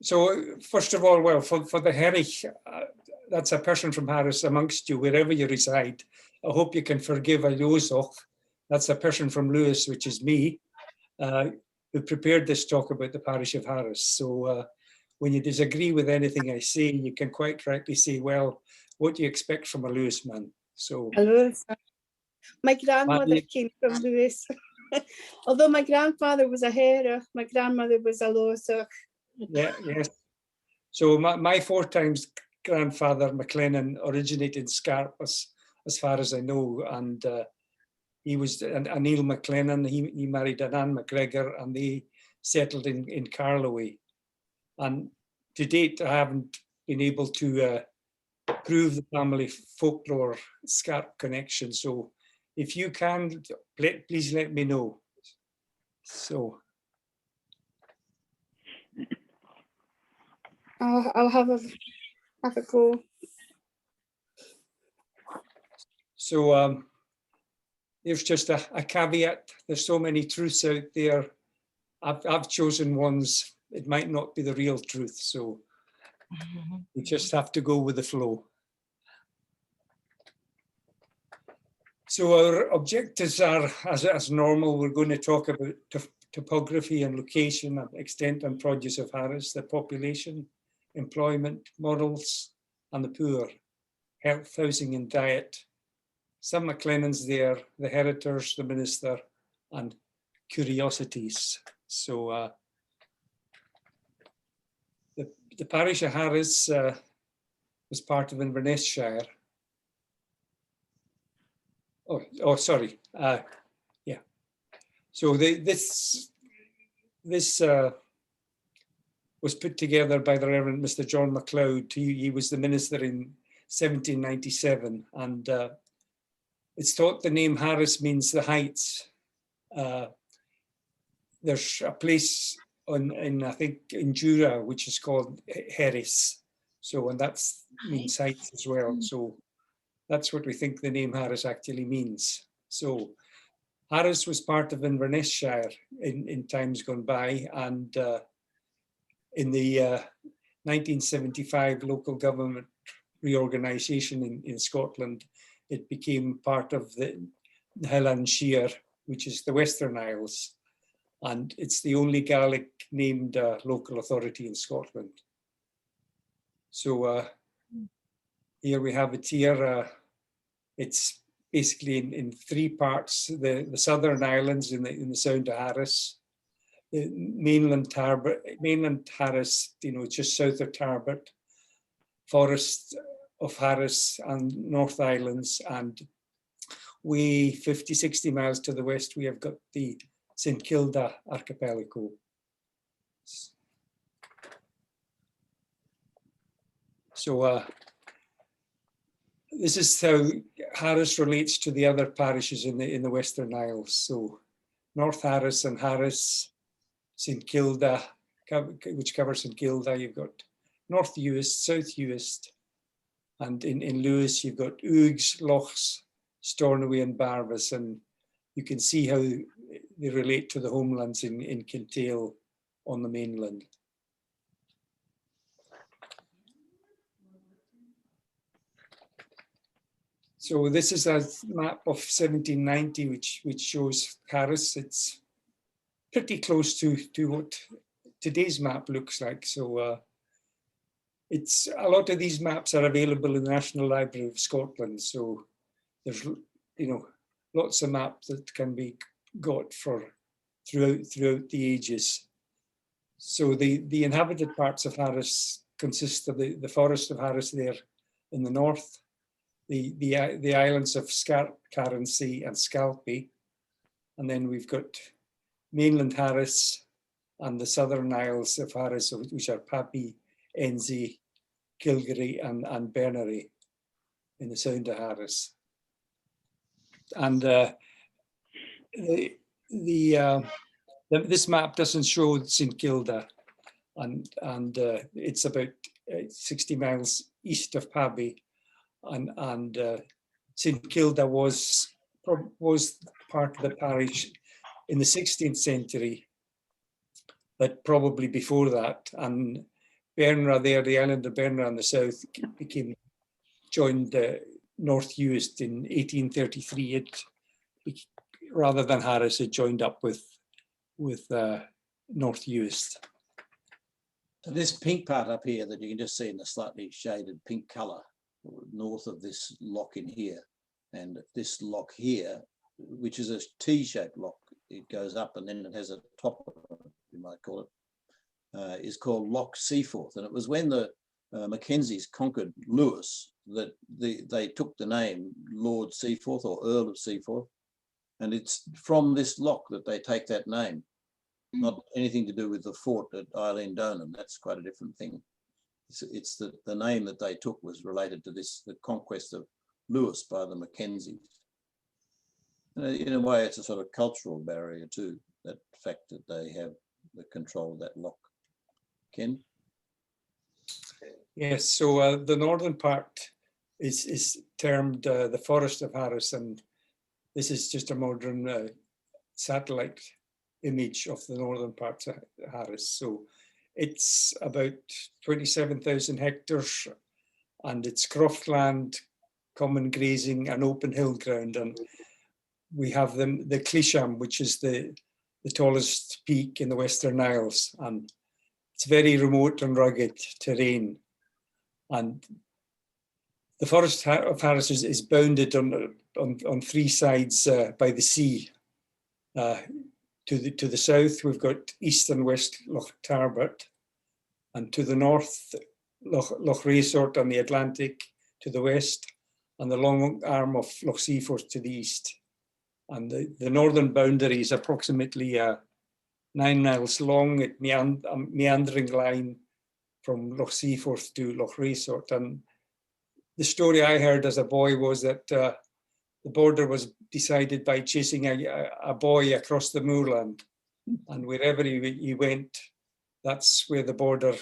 So first of all, well, for the Herich, that's a person from Harris amongst you, wherever you reside. I hope you can forgive a Lewis-och. That's a person from Lewis, which is me, who prepared this talk about the parish of Harris. So when you disagree with anything I say, you can quite correctly say, well, what do you expect from a Lewis man? So Hello. My grandmother came from Lewis. Although my grandfather was a Herich, my grandmother was a Lewis-och. Yeah, yes. So my four times grandfather, MacLennan, originated in Scarp, as far as I know, and he was Neil MacLennan. He married Anne MacGregor, and they settled in Carloway. And to date, I haven't been able to prove the family folklore Scarp connection. So if you can, please let me know. So I'll have a go. So there's just a caveat. There's so many truths out there. I've chosen ones. It might not be the real truth. So you just have to go with the flow. So our objectives are, as normal, we're going to talk about topography and location and extent and produce of Harris, the population, employment, morals, and the poor, health, housing, and diet. Some McLennans there, the heritors, the minister, and curiosities. So the parish of Harris was part of Inverness Shire. Oh, sorry. Yeah. So this was put together by the Reverend Mr. John MacLeod. He was the minister in 1797, and it's thought the name Harris means the heights. There's a place I think in Jura which is called Harris. So, and that means heights as well. So that's what we think the name Harris actually means. So Harris was part of Inverness Shire in times gone by, and in the 1975 local government reorganisation in Scotland, it became part of the Highlands Shire, which is the Western Isles, and it's the only Gaelic named local authority in Scotland. So here we have it here. It's basically in three parts: the Southern Islands in the Sound of Harris, the mainland Harris, just south of Tarbert, Forest of Harris and North Islands, and way 50, 60 miles to the west, we have got the St. Kilda archipelago. So this is how Harris relates to the other parishes in the Western Isles. So North Harris and Harris, St. Kilda, which covers St. Kilda, you've got North Uist, South Uist, and in Lewis you've got Oogs, Lochs, Stornoway and Barbas, and you can see how they relate to the homelands in Kintail on the mainland. So this is a map of 1790, which shows Harris. It's pretty close to what today's map looks like. So it's a lot of these maps are available in the National Library of Scotland. So there's lots of maps that can be got throughout the ages. So the inhabited parts of Harris consist of the Forest of Harris there in the north, the islands of Scarp, Cairnsea and Scalpay, and then we've got mainland Harris and the Southern Isles of Harris, which are Pappy, Enzie, Kilgarry and Berneray in the Sound of Harris. And this map doesn't show St. Kilda, and it's about 60 miles east of Pabby, and St. Kilda was part of the parish in the 16th century, but probably before that. And Bernra there, the island of Bernra on the south, joined North Uist in 1833. It, rather than Harris, it joined up with North Uist. So this pink part up here that you can just see in the slightly shaded pink colour, north of this lock in here, and this lock here, which is a T-shaped lock, it goes up and then it has a top, you might call it, is called Loch Seaforth. And it was when the Mackenzies conquered Lewis that they took the name Lord Seaforth or Earl of Seaforth. And it's from this lock that they take that name. Not anything to do with the fort at Eileen Donan. That's quite a different thing. It's the name that they took was related to this, the conquest of Lewis by the Mackenzies. In a way, it's a sort of cultural barrier too, that fact that they have the control of that lock. Ken? Yes, so the northern part is termed the Forest of Harris, and this is just a modern satellite image of the northern part of Harris. So it's about 27,000 hectares, and it's croftland, common grazing, and open hill ground. And we have the Clisham, which is the tallest peak in the Western Isles, and it's very remote and rugged terrain. And the Forest of Harris is bounded on three sides by the sea. To the south, we've got east and west Loch Tarbert, and to the north, Loch Resort on the Atlantic to the west, and the long arm of Loch Seaforth to the east. And the northern boundary is approximately 9 miles long, a meandering line from Loch Seaforth to Loch Resort. And the story I heard as a boy was that the border was decided by chasing a boy across the moorland, and wherever he went, that's where the border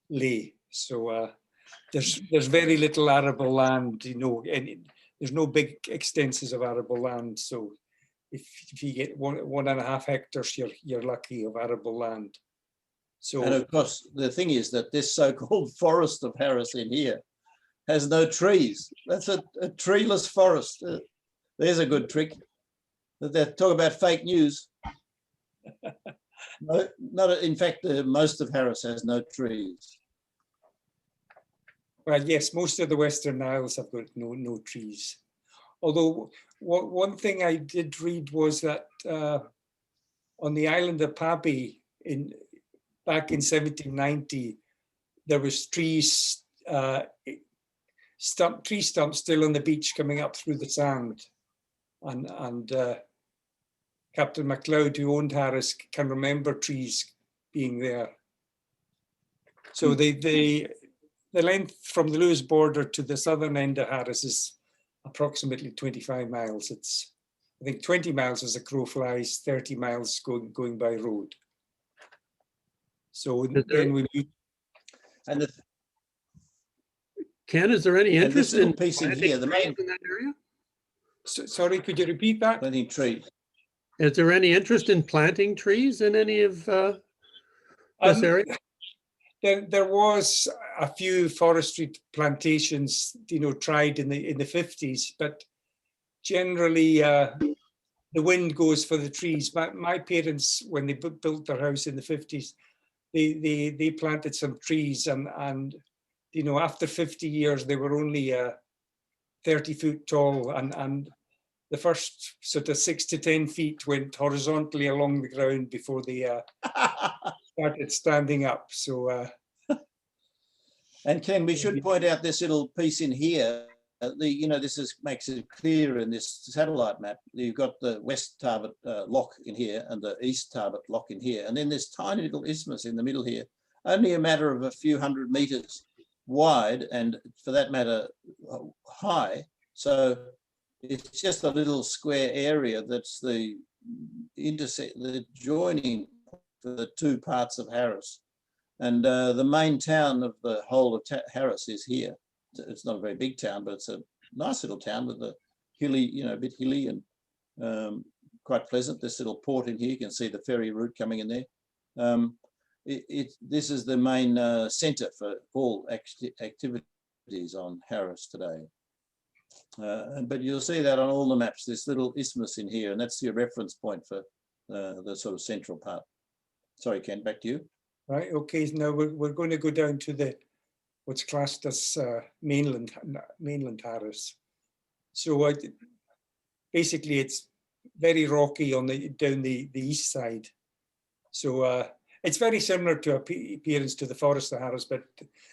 lay. So there's very little arable land, and there's no big extenses of arable land. So if you get 1.5 hectares, you're lucky of arable land. So, and of course, the thing is that this so-called Forest of Harris in here has no trees. That's a treeless forest. There's a good trick. They talk about fake news. No, in fact, most of Harris has no trees. Well, yes, most of the Western Isles have got no trees. Although one thing I did read was that on the island of Pabby back in 1790, there was tree stumps still on the beach coming up through the sand, and Captain MacLeod, who owned Harris, can remember trees being there. So the length from the Lewis border to the southern end of Harris is approximately 25 miles. It's, I think, 20 miles as a crow flies, 30 miles going by road. So then we meet. And Ken, is there any interest in piece in here, the main in that area? Sorry, could you repeat that? planting trees. Is there any interest in planting trees in any of this area? There was a few forestry plantations, tried in the 50s, but generally the wind goes for the trees. My parents, when they built their house in the 50s, they planted some trees, and after 50 years they were only 30 feet tall, and the first sort of 6 to 10 feet went horizontally along the ground before they started standing up. So, and Ken, we should point out this little piece in here. This makes it clear in this satellite map. You've got the West Tarbert lock in here and the East Tarbert lock in here, and then this tiny little isthmus in the middle here, only a matter of a few hundred meters wide, and for that matter, high. So it's just a little square area that's the joining for the two parts of Harris. And the main town of the whole of Harris is here. It's not a very big town, but it's a nice little town with a hilly, a bit hilly and quite pleasant. This little port in here, you can see the ferry route coming in there. this is the main centre for all activities on Harris today. But you'll see that on all the maps, this little isthmus in here, and that's your reference point for the sort of central part. Sorry, Ken, back to you. Right, okay, now we're going to go down to what's classed as mainland Harris. So basically it's very rocky on down the east side. So it's very similar to appearance to the Forest of Harris, but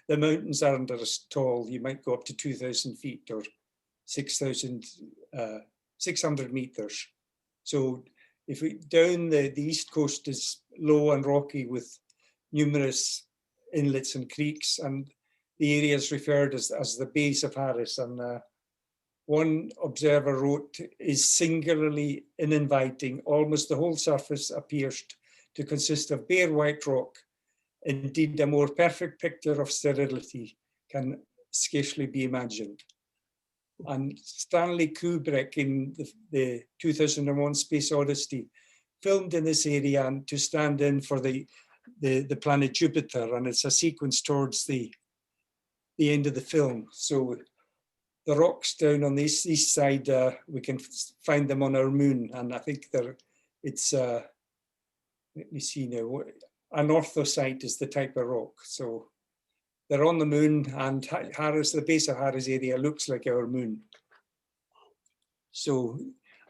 the mountains aren't as tall. You might go up to 2,000 feet or 6,600 meters. So if we down the east coast is low and rocky with numerous inlets and creeks, and the area is referred as the base of Harris. And one observer wrote, is singularly uninviting. Almost the whole surface appears to consist of bare white rock. Indeed, a more perfect picture of sterility can scarcely be imagined. And Stanley Kubrick in the 2001 Space Odyssey filmed in this area and to stand in for the planet Jupiter, and it's a sequence towards the end of the film. So the rocks down on the east side, we can find them on our moon, and I think it's let me see now, an orthosite is the type of rock. So they're on the moon, and Harris, the base of Harris area looks like our moon. So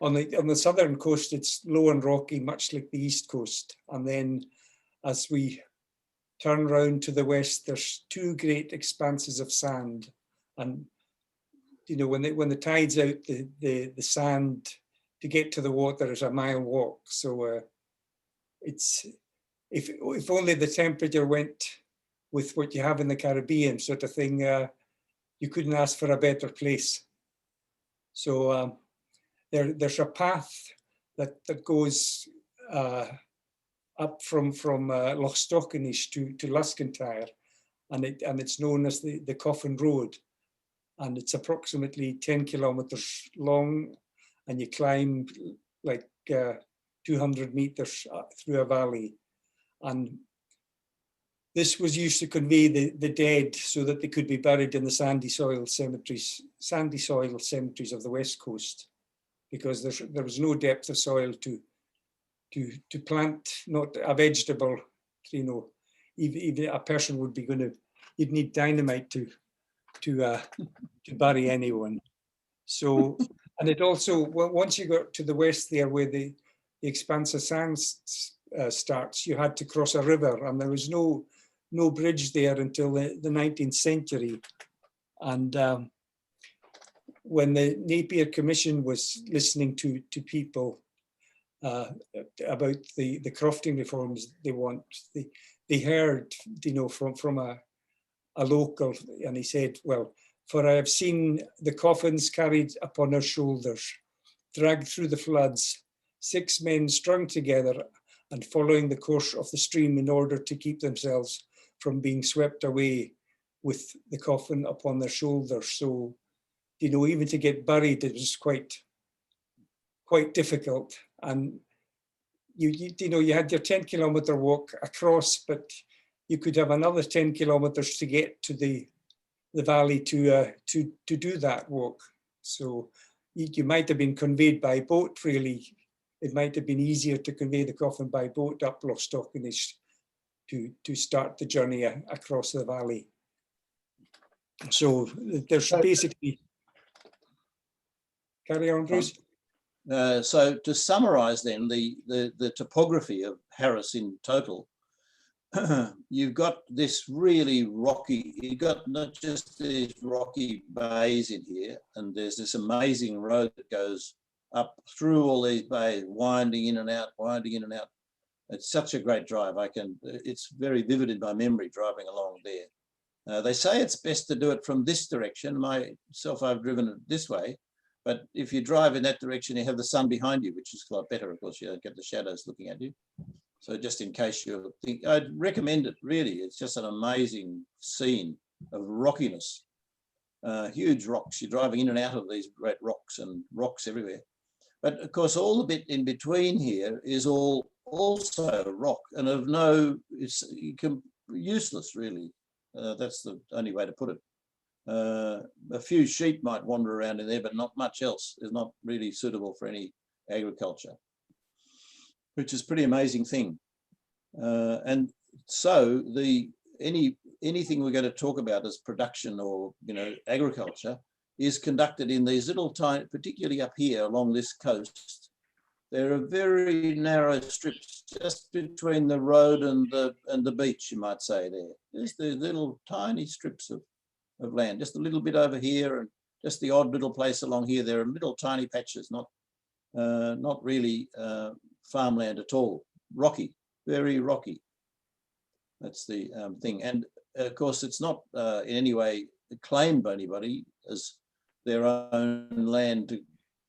on the southern coast, it's low and rocky, much like the east coast. And then as we turn round to the west, there's two great expanses of sand. And you know, when the tide's out, the sand to get to the water is a mile walk. So it's if only the temperature went with what you have in the Caribbean sort of thing, you couldn't ask for a better place. So there's a path that goes up from Loch Stockenish to Luscantire, and it's known as the Coffin Road, and it's approximately 10 kilometers long, and you climb like 200 meters through a valley. And this was used to convey the dead so that they could be buried in the sandy soil cemeteries of the West Coast, because there was no depth of soil to plant, not a vegetable, you know, even a person would be you'd need dynamite to bury anyone. So, and it also, once you got to the west there where the expanse of sand starts, you had to cross a river, and there was no bridge there until the 19th century. And when the Napier Commission was listening to people about the crofting reforms they want, they heard, you know, from a local, and he said, well, for I have seen the coffins carried upon our shoulders, dragged through the floods, 6 men strung together and following the course of the stream in order to keep themselves from being swept away with the coffin upon their shoulders. So, you know, even to get buried, it was quite difficult. And you know, you had your 10-kilometer walk across, but you could have another 10 kilometers to get to the valley to do that walk. So you might have been conveyed by boat, really. It might have been easier to convey the coffin by boat up Loch Stockenish to start the journey across the valley. So there's basically, carry on, Bruce. So to summarize then the topography of Harris in total, you've got this really rocky, you've got not just these rocky bays in here, and there's this amazing road that goes up through all these bays, winding in and out, winding in and out. It's such a great drive. It's very vivid in my memory driving along there. They say it's best to do it from this direction. Myself, I've driven it this way, but if you drive in that direction, you have the sun behind you, which is a lot better. Of course, you don't get the shadows looking at you. So just in case you think, I'd recommend it, really. It's just an amazing scene of rockiness. Huge rocks. You're driving in and out of these great rocks and rocks everywhere. But of course, all the bit in between here is all also rock and of it's useless really. That's the only way to put it. A few sheep might wander around in there, but not much else. Is not really suitable for any agriculture, which is a pretty amazing thing. And so anything we're going to talk about as production or agriculture is conducted in these little tiny, particularly up here along this coast. There are very narrow strips just between the road and the beach, you might say there. There's the little tiny strips of land, just a little bit over here and just the odd little place along here. There are little tiny patches, not really farmland at all. Rocky, very rocky. That's the thing. And of course, it's not in any way claimed by anybody as their own land to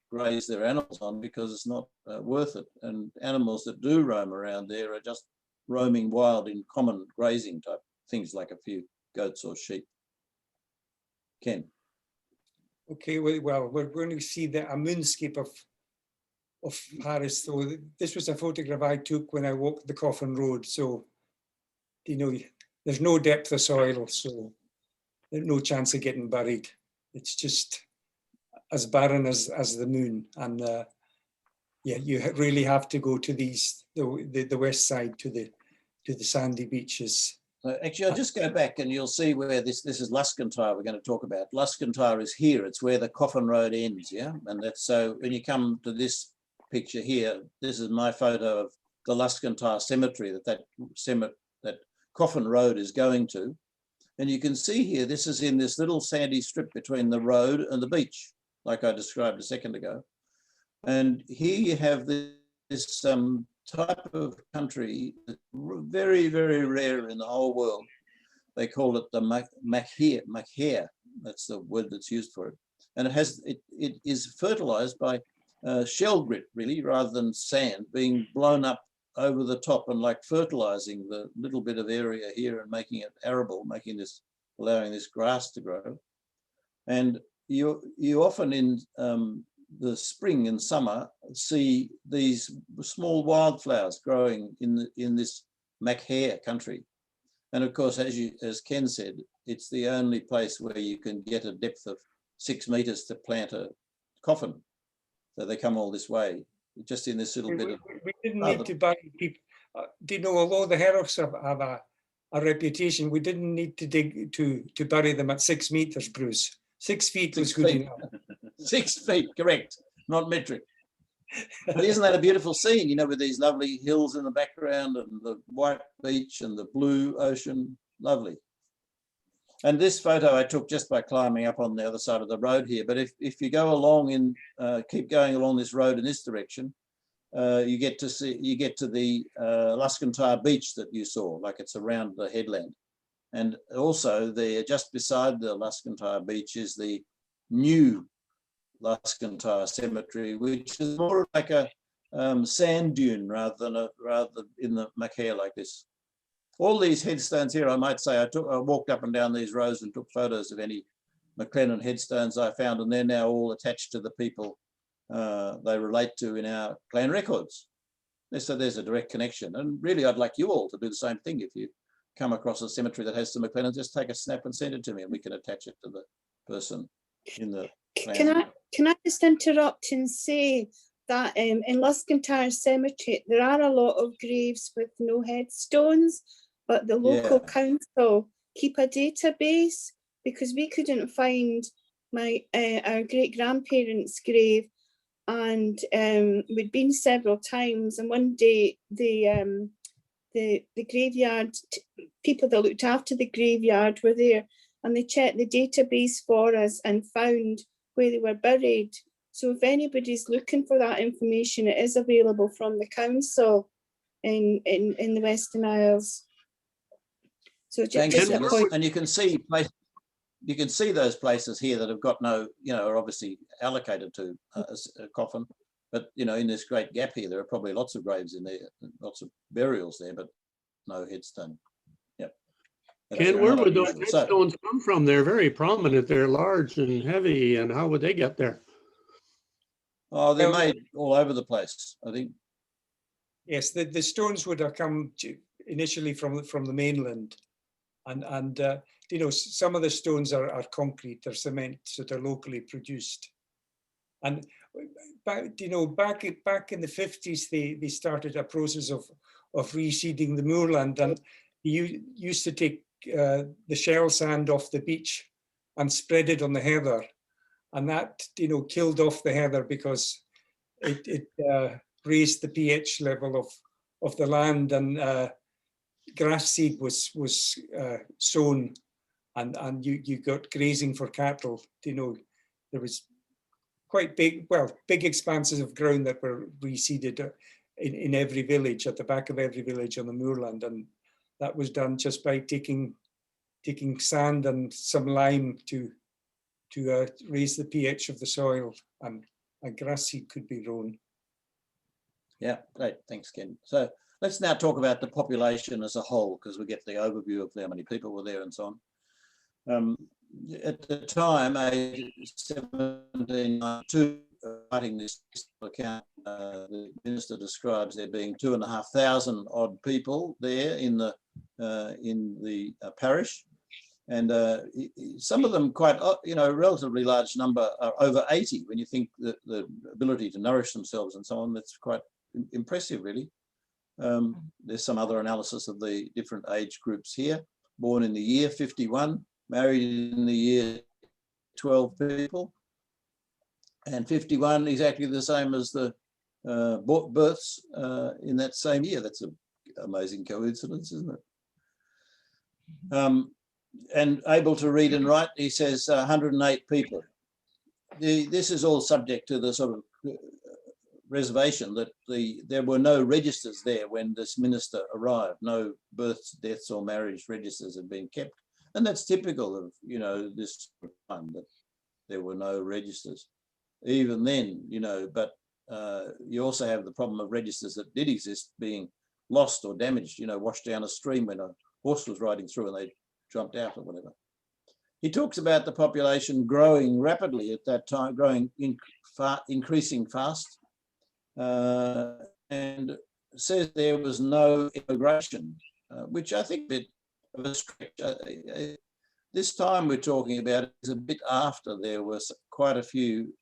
graze their animals on, because it's not worth it. And animals that do roam around there are just roaming wild in common grazing type things, like a few goats or sheep. Ken. Okay, well, we're going to see a moonscape of Paris. So this was a photograph I took when I walked the Coffin Road. So, there's no depth of soil, so there's no chance of getting buried. It's just as barren as the moon. And yeah, you really have to go to the west side to the sandy beaches. Actually, I'll just go back and you'll see where this is Luscantire we're going to talk about. Luscantire is here. It's where the Coffin Road ends, yeah? And that's so when you come to this picture here, this is my photo of the Luscantire cemetery that Coffin Road is going to. And you can see here, this is in this little sandy strip between the road and the beach, like I described a second ago. And here you have this type of country, very, very rare in the whole world. They call it the MacHare. That's the word that's used for it. And it is fertilized by shell grit, really, rather than sand being blown up over the top and like fertilizing the little bit of area here and making it arable, allowing this grass to grow. And you often in the spring and summer see these small wildflowers growing in this MacHare country. And of course, as Ken said, it's the only place where you can get a depth of 6 meters to plant a coffin. So they come all this way, just in this little bit of... We didn't need to bury people. Although the Herrocks have a reputation, we didn't need to dig to bury them at 6 meters, Bruce. 6 feet was good enough. 6 feet, correct, not metric. But isn't that a beautiful scene, with these lovely hills in the background and the white beach and the blue ocean? Lovely. And this photo I took just by climbing up on the other side of the road here. But if you go along keep going along this road in this direction, you get to the Luscantire beach that you saw, like it's around the headland. And also there, just beside the Luscantire beach, is the new Luscantire cemetery, which is more like a sand dune rather than in the MacHare like this. All these headstones here, I might say, I walked up and down these rows and took photos of any MacLennan headstones I found, and they're now all attached to the people they relate to in our clan records. So there's a direct connection. And really, I'd like you all to do the same thing. If you come across a cemetery that has some MacLennans, just take a snap and send it to me, and we can attach it to the person in the clan. Can I just interrupt and say that in Luscantire Cemetery, there are a lot of graves with no headstones, but the local council keep a database, because we couldn't find our great-grandparents' grave, and we'd been several times, and one day the graveyard people that looked after the graveyard were there, and they checked the database for us and found where they were buried. So if anybody's looking for that information, it is available from the council in the Western Isles. So and you can see those places here that have got no, are obviously allocated to a coffin. But in this great gap here, there are probably lots of graves in there, lots of burials there, but no headstone. Yep. Ken, where would those headstones come from? They're very prominent. They're large and heavy. And how would they get there? Oh, they're made all over the place, I think. Yes, the stones would have come initially from the mainland, and you know, some of the stones are concrete, they're cement, so they're locally produced. And back in the 50s, they started a process of reseeding the moorland, and you used to take the shell sand off the beach and spread it on the heather, and that, you know, killed off the heather because it raised the pH level of the land, and grass seed was sown, and you got grazing for cattle. You know, there was quite big expanses of ground that were reseeded in every village, at the back of every village on the moorland, and that was done just by taking sand and some lime to raise the pH of the soil, and a grass seed could be grown. Yeah, great, thanks, Ken. So let's now talk about the population as a whole, because we get the overview of how many people were there and so on. At the time, 1792, writing this account, the minister describes there being 2,500 odd people there in the parish, and some of them quite, you know, a relatively large number are over 80. When you think that the ability to nourish themselves and so on, that's quite impressive, really. There's some other analysis of the different age groups here. Born in the year 51. Married in the year 12 people, and 51 exactly the same as the births in that same year. That's an amazing coincidence, isn't it? And able to read and write, he says 108 people. This is all subject to the sort of reservation that there were no registers there when this minister arrived. No births, deaths or marriage registers had been kept. And that's typical of, you know, this time, that there were no registers. Even then, you know, but you also have the problem of registers that did exist being lost or damaged, you know, washed down a stream when a horse was riding through and they jumped out or whatever. He talks about the population growing rapidly at that time, increasing fast, and says there was no immigration, which I think that of a stretch. This time we're talking about is a bit after there was quite a few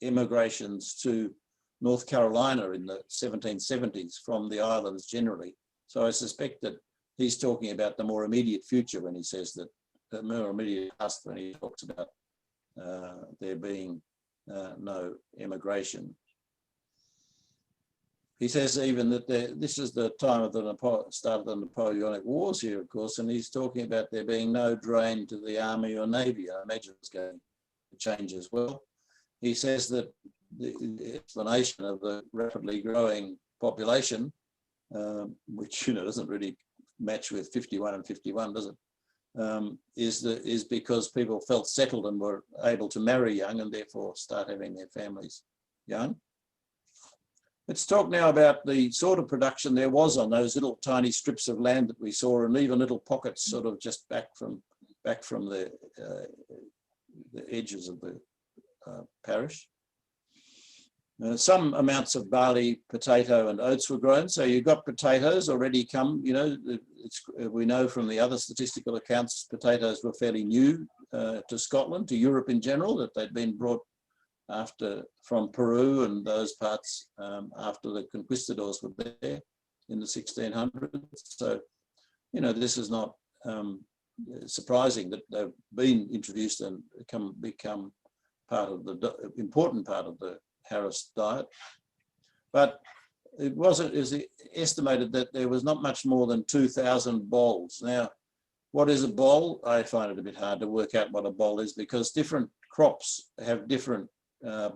immigrations to North Carolina in the 1770s from the islands generally. So I suspect that he's talking about the more immediate future when he says that, the more immediate past when he talks about there being no immigration. He says even that this is the time of the start of the Napoleonic Wars here, of course, and he's talking about there being no drain to the army or navy. I imagine it's going to change as well. He says that the explanation of the rapidly growing population, which, you know, doesn't really match with 51 and 51, does it? Is because people felt settled and were able to marry young and therefore start having their families young. Let's talk now about the sort of production there was on those little tiny strips of land that we saw, and even little pockets sort of just back from the edges of the parish. Some amounts of barley, potato and oats were grown. So you've got potatoes already come, you know, we know from the other statistical accounts, potatoes were fairly new to Scotland, to Europe in general, that they'd been brought from Peru and those parts after the conquistadors were there in the 1600s. So, you know, this is not surprising that they've been introduced and become part of the important part of the Harris diet. But it is estimated that there was not much more than 2,000 bolls. Now, what is a boll? I find it a bit hard to work out what a boll is, because different crops have different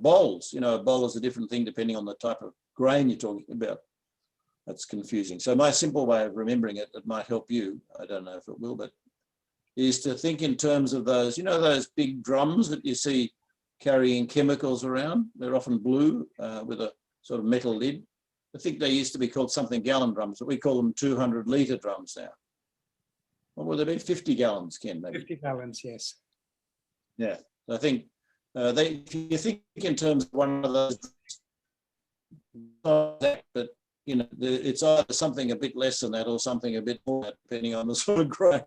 bowls. You know, a bowl is a different thing depending on the type of grain you're talking about. That's confusing. So my simple way of remembering it, it might help you, I don't know if it will, but is to think in terms of those, you know, those big drums that you see carrying chemicals around. They're often blue with a sort of metal lid. I think they used to be called something gallon drums, but we call them 200-litre drums now. What would they be? 50 gallons, Ken, maybe? 50 gallons, yes. Yeah, I think if you think in terms of one of those, but you know, it's either something a bit less than that or something a bit more, depending on the sort of grain.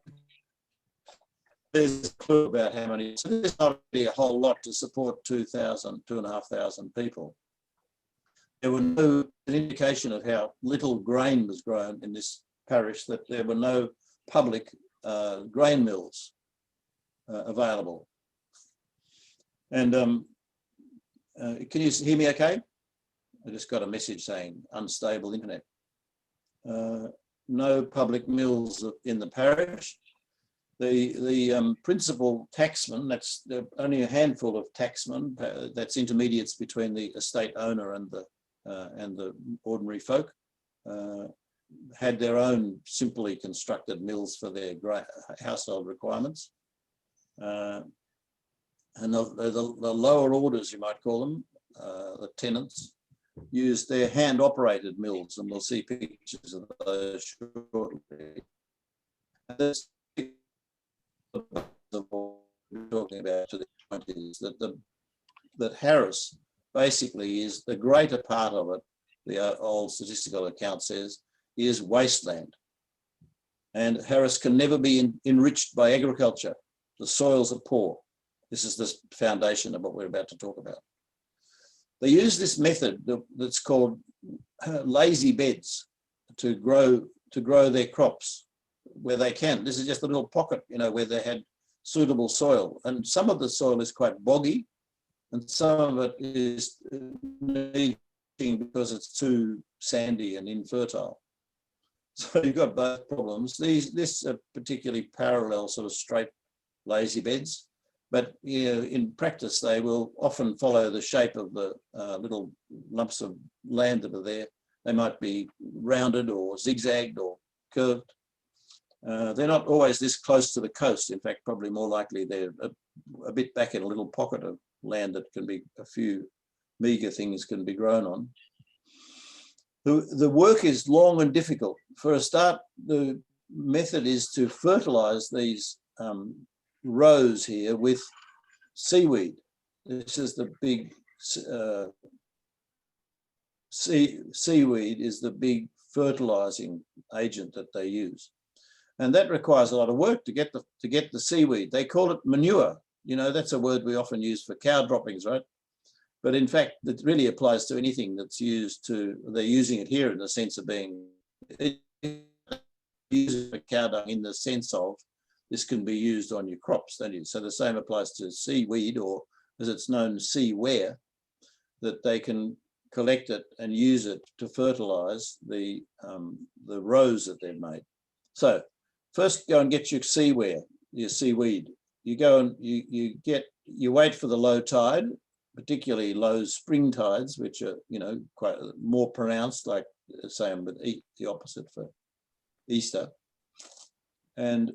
There's a clue about how many. So there's not really a whole lot to support 2,500 people. There were no an indication of how little grain was grown in this parish, that there were no public grain mills available. And can you hear me okay? I just got a message saying unstable internet. No public mills in the parish. The principal taxman, that's only a handful of taxmen, that's intermediates between the estate owner and the ordinary folk, had their own simply constructed mills for their household requirements. And the lower orders, you might call them, the tenants, used their hand-operated mills, and we'll see pictures of those shortly. That's what we're talking about to the point is that Harris basically is the greater part of it, the old statistical account says, is wasteland. And Harris can never be enriched by agriculture. The soils are poor. This is the foundation of what we're about to talk about. They use this method that's called lazy beds to grow their crops where they can. This is just a little pocket, you know, where they had suitable soil. And some of the soil is quite boggy, and some of it is needing because it's too sandy and infertile. So you've got both problems. This particularly parallel sort of straight lazy beds. But you know, in practice, they will often follow the shape of the little lumps of land that are there. They might be rounded or zigzagged or curved. They're not always this close to the coast. In fact, probably more likely they're a bit back in a little pocket of land that can be a few meagre things can be grown on. The work is long and difficult. For a start, the method is to fertilize these rows here with seaweed. This is the big seaweed is the big fertilizing agent that they use, and that requires a lot of work to get the seaweed. They call it manure. You know, that's a word we often use for cow droppings, right? But in fact, it really applies to anything that's used to. They're using it here in the sense of being used for cow dung in the sense of this can be used on your crops, don't you? So the same applies to seaweed, or as it's known, seaware, that they can collect it and use it to fertilize the rows that they've made. So first go and get your seaware, your seaweed. You go and you wait for the low tide, particularly low spring tides, which are, you know, quite more pronounced, like same with the opposite for Easter. And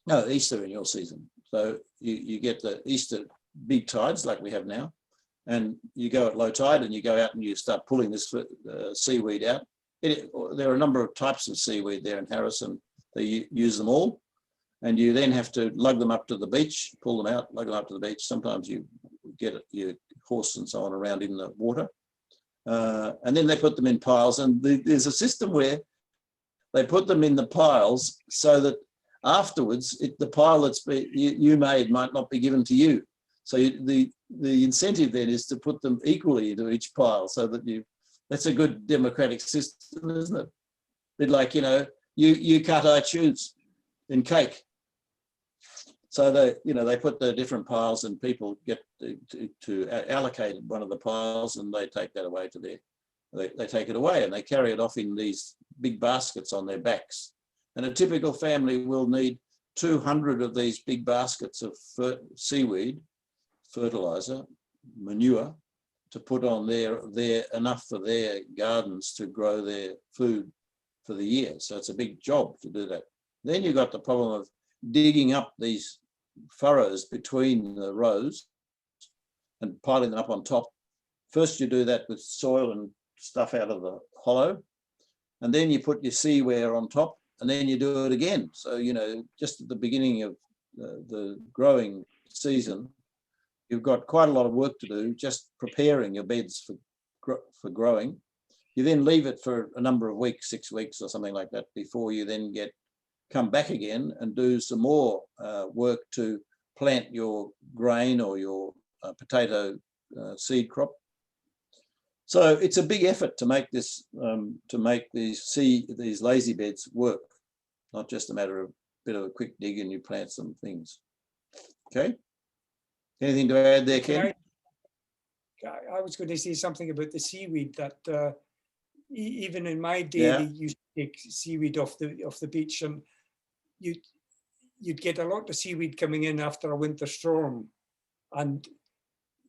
no, Easter in your season. So you get the Easter big tides like we have now, and you go at low tide and you go out and you start pulling this seaweed out. There are a number of types of seaweed there in Harrison. They use them all, and you then have to lug them up to the beach, pull them out, lug them up to the beach. Sometimes you get your horse and so on around in the water, and then they put them in piles. And there's a system where they put them in the piles so that afterwards, the pile that's you made might not be given to you. So the incentive then is to put them equally into each pile, so that that's a good democratic system, isn't it? Bit like, you know, you cut, I choose in cake. So they put the different piles, and people get to allocate one of the piles, and they take that away to they take it away and they carry it off in these big baskets on their backs. And a typical family will need 200 of these big baskets of seaweed, fertilizer, manure, to put on their enough for their gardens to grow their food for the year. So it's a big job to do that. Then you've got the problem of digging up these furrows between the rows and piling them up on top. First you do that with soil and stuff out of the hollow, and then you put your seaware on top, and then you do it again. So, you know, just at the beginning of the growing season, you've got quite a lot of work to do, just preparing your beds for growing. You then leave it for a number of weeks, 6 weeks or something like that, before you then come back again and do some more work to plant your grain or your potato seed crop. So it's a big effort to make this, these lazy beds work. Not just a matter of a bit of a quick dig and you plant some things. Okay. Anything to add there, Ken? I was going to say something about the seaweed that even in my day, Yeah. they used to take seaweed off the beach, and you'd get a lot of seaweed coming in after a winter storm, and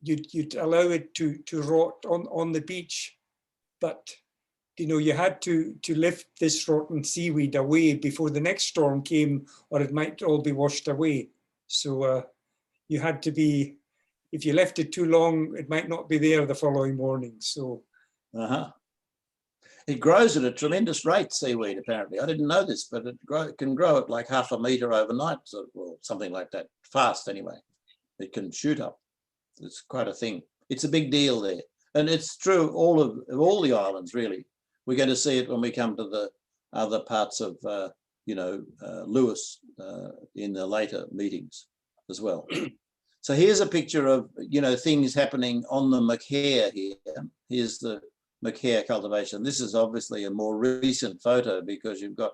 you'd allow it to rot on the beach, but you had to lift this rotten seaweed away before the next storm came, or it might all be washed away. So you had to be, if you left it too long, it might not be there the following morning. So it grows at a tremendous rate, seaweed, apparently. I didn't know this, but it can grow at like 0.5 metre overnight, so, well, something like that, fast anyway. It can shoot up. It's quite a thing. It's a big deal there. And it's true of all the islands, really. We're going to see it when we come to the other parts of, Lewis in the later meetings as well. So here's a picture of, things happening on the McHare here. Here's the McHare cultivation. This is obviously a more recent photo because you've got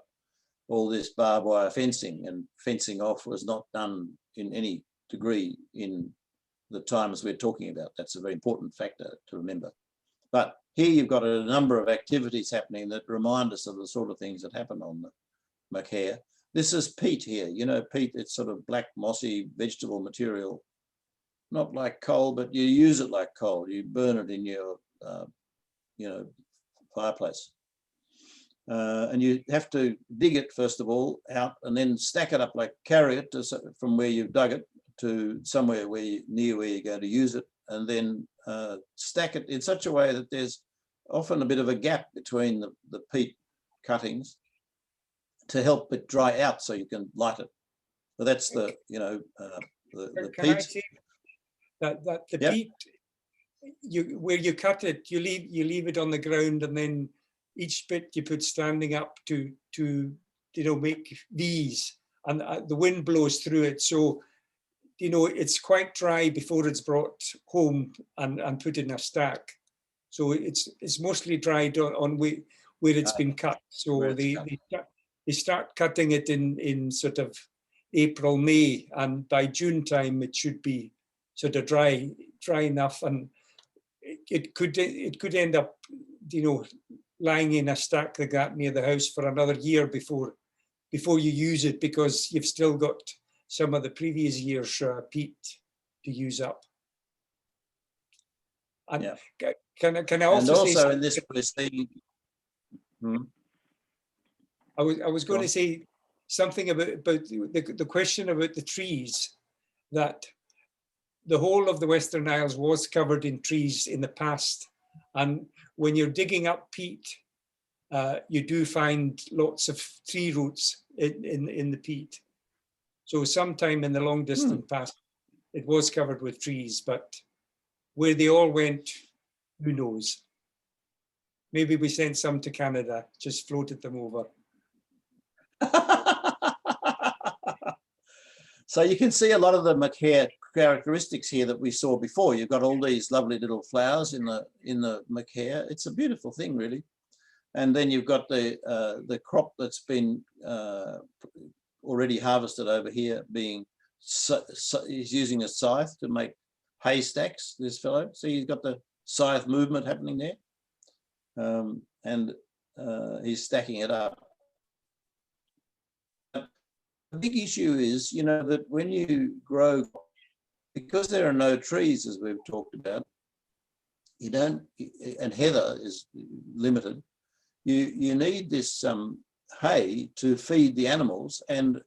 all this barbed wire fencing, and fencing off was not done in any degree in the times we're talking about. That's a very important factor to remember. But here you've got a number of activities happening that remind us of the sort of things that happen on the McHare. This is peat here. Peat, it's sort of black, mossy vegetable material, not like coal, but you use it like coal. You burn it in your, fireplace. And you have to dig it, first of all, out and then stack it up, like carry it from where you've dug it to somewhere near where you're going to use it, and then stack it in such a way that there's often a bit of a gap between the peat cuttings to help it dry out so you can light it. So that's the Can I peat. say that the peat, where you cut it, you leave it on the ground, and then each bit you put standing up to make V's, and the wind blows through it. So it's quite dry before it's brought home and put in a stack. So it's mostly dried on where it's been cut. So they start cutting it in sort of April, May, and by June time it should be sort of dry enough, and it could end up lying in a stack like that near the house for another year before you use it, because you've still got some of the previous year's peat to use up. And can I also say, in this we're seeing, I was going to say something about the question about the trees, that the whole of the Western Isles was covered in trees in the past, and when you're digging up peat, you do find lots of tree roots in the peat. So sometime in the long distant past, it was covered with trees, but where they all went, who knows? Maybe we sent some to Canada, just floated them over. So you can see a lot of the McHare characteristics here that we saw before. You've got all these lovely little flowers in the McHare. It's a beautiful thing, really. And then you've got the crop that's been already harvested over here, he's using a scythe to make hay stacks, this fellow. See, he's got the scythe movement happening there. And he's stacking it up. The big issue is, that when you grow, because there are no trees, as we've talked about, and heather is limited, you need this hay to feed the animals. And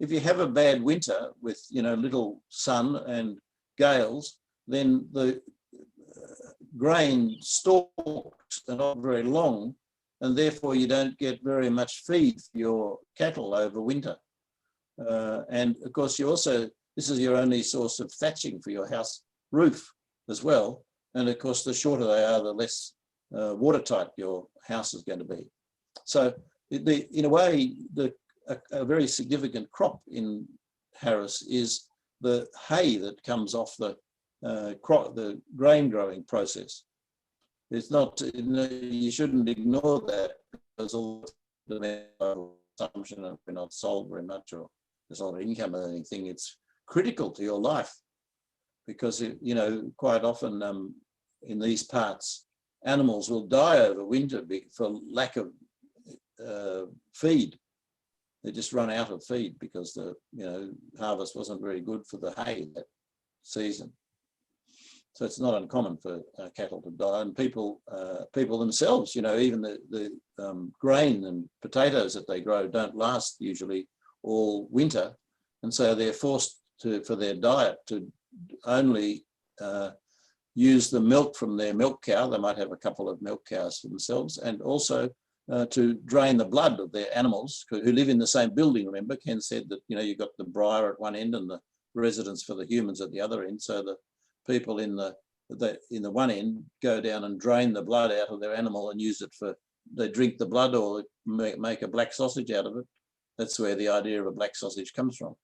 if you have a bad winter with, little sun and gales, then the grain stalks are not very long, and therefore you don't get very much feed for your cattle over winter. And of course, this is your only source of thatching for your house roof as well. And of course, the shorter they are, the less watertight your house is going to be. So in a way, a very significant crop in Harris is the hay that comes off the grain growing process. It's not, you shouldn't ignore that, because all the assumption that we're not sold very much, or there's not an income or anything. It's critical to your life, because quite often in these parts, animals will die over winter for lack of feed. They just run out of feed because the harvest wasn't very good for the hay that season. So it's not uncommon for cattle to die, and people themselves, even the grain and potatoes that they grow don't last usually all winter, and so they're forced for their diet to only use the milk from their milk cow. They might have a couple of milk cows for themselves, and also to drain the blood of their animals who live in the same building. Remember, Ken said that you've got the briar at one end and the residence for the humans at the other end. So the people in the one end go down and drain the blood out of their animal and use it they drink the blood or make a black sausage out of it. That's where the idea of a black sausage comes from.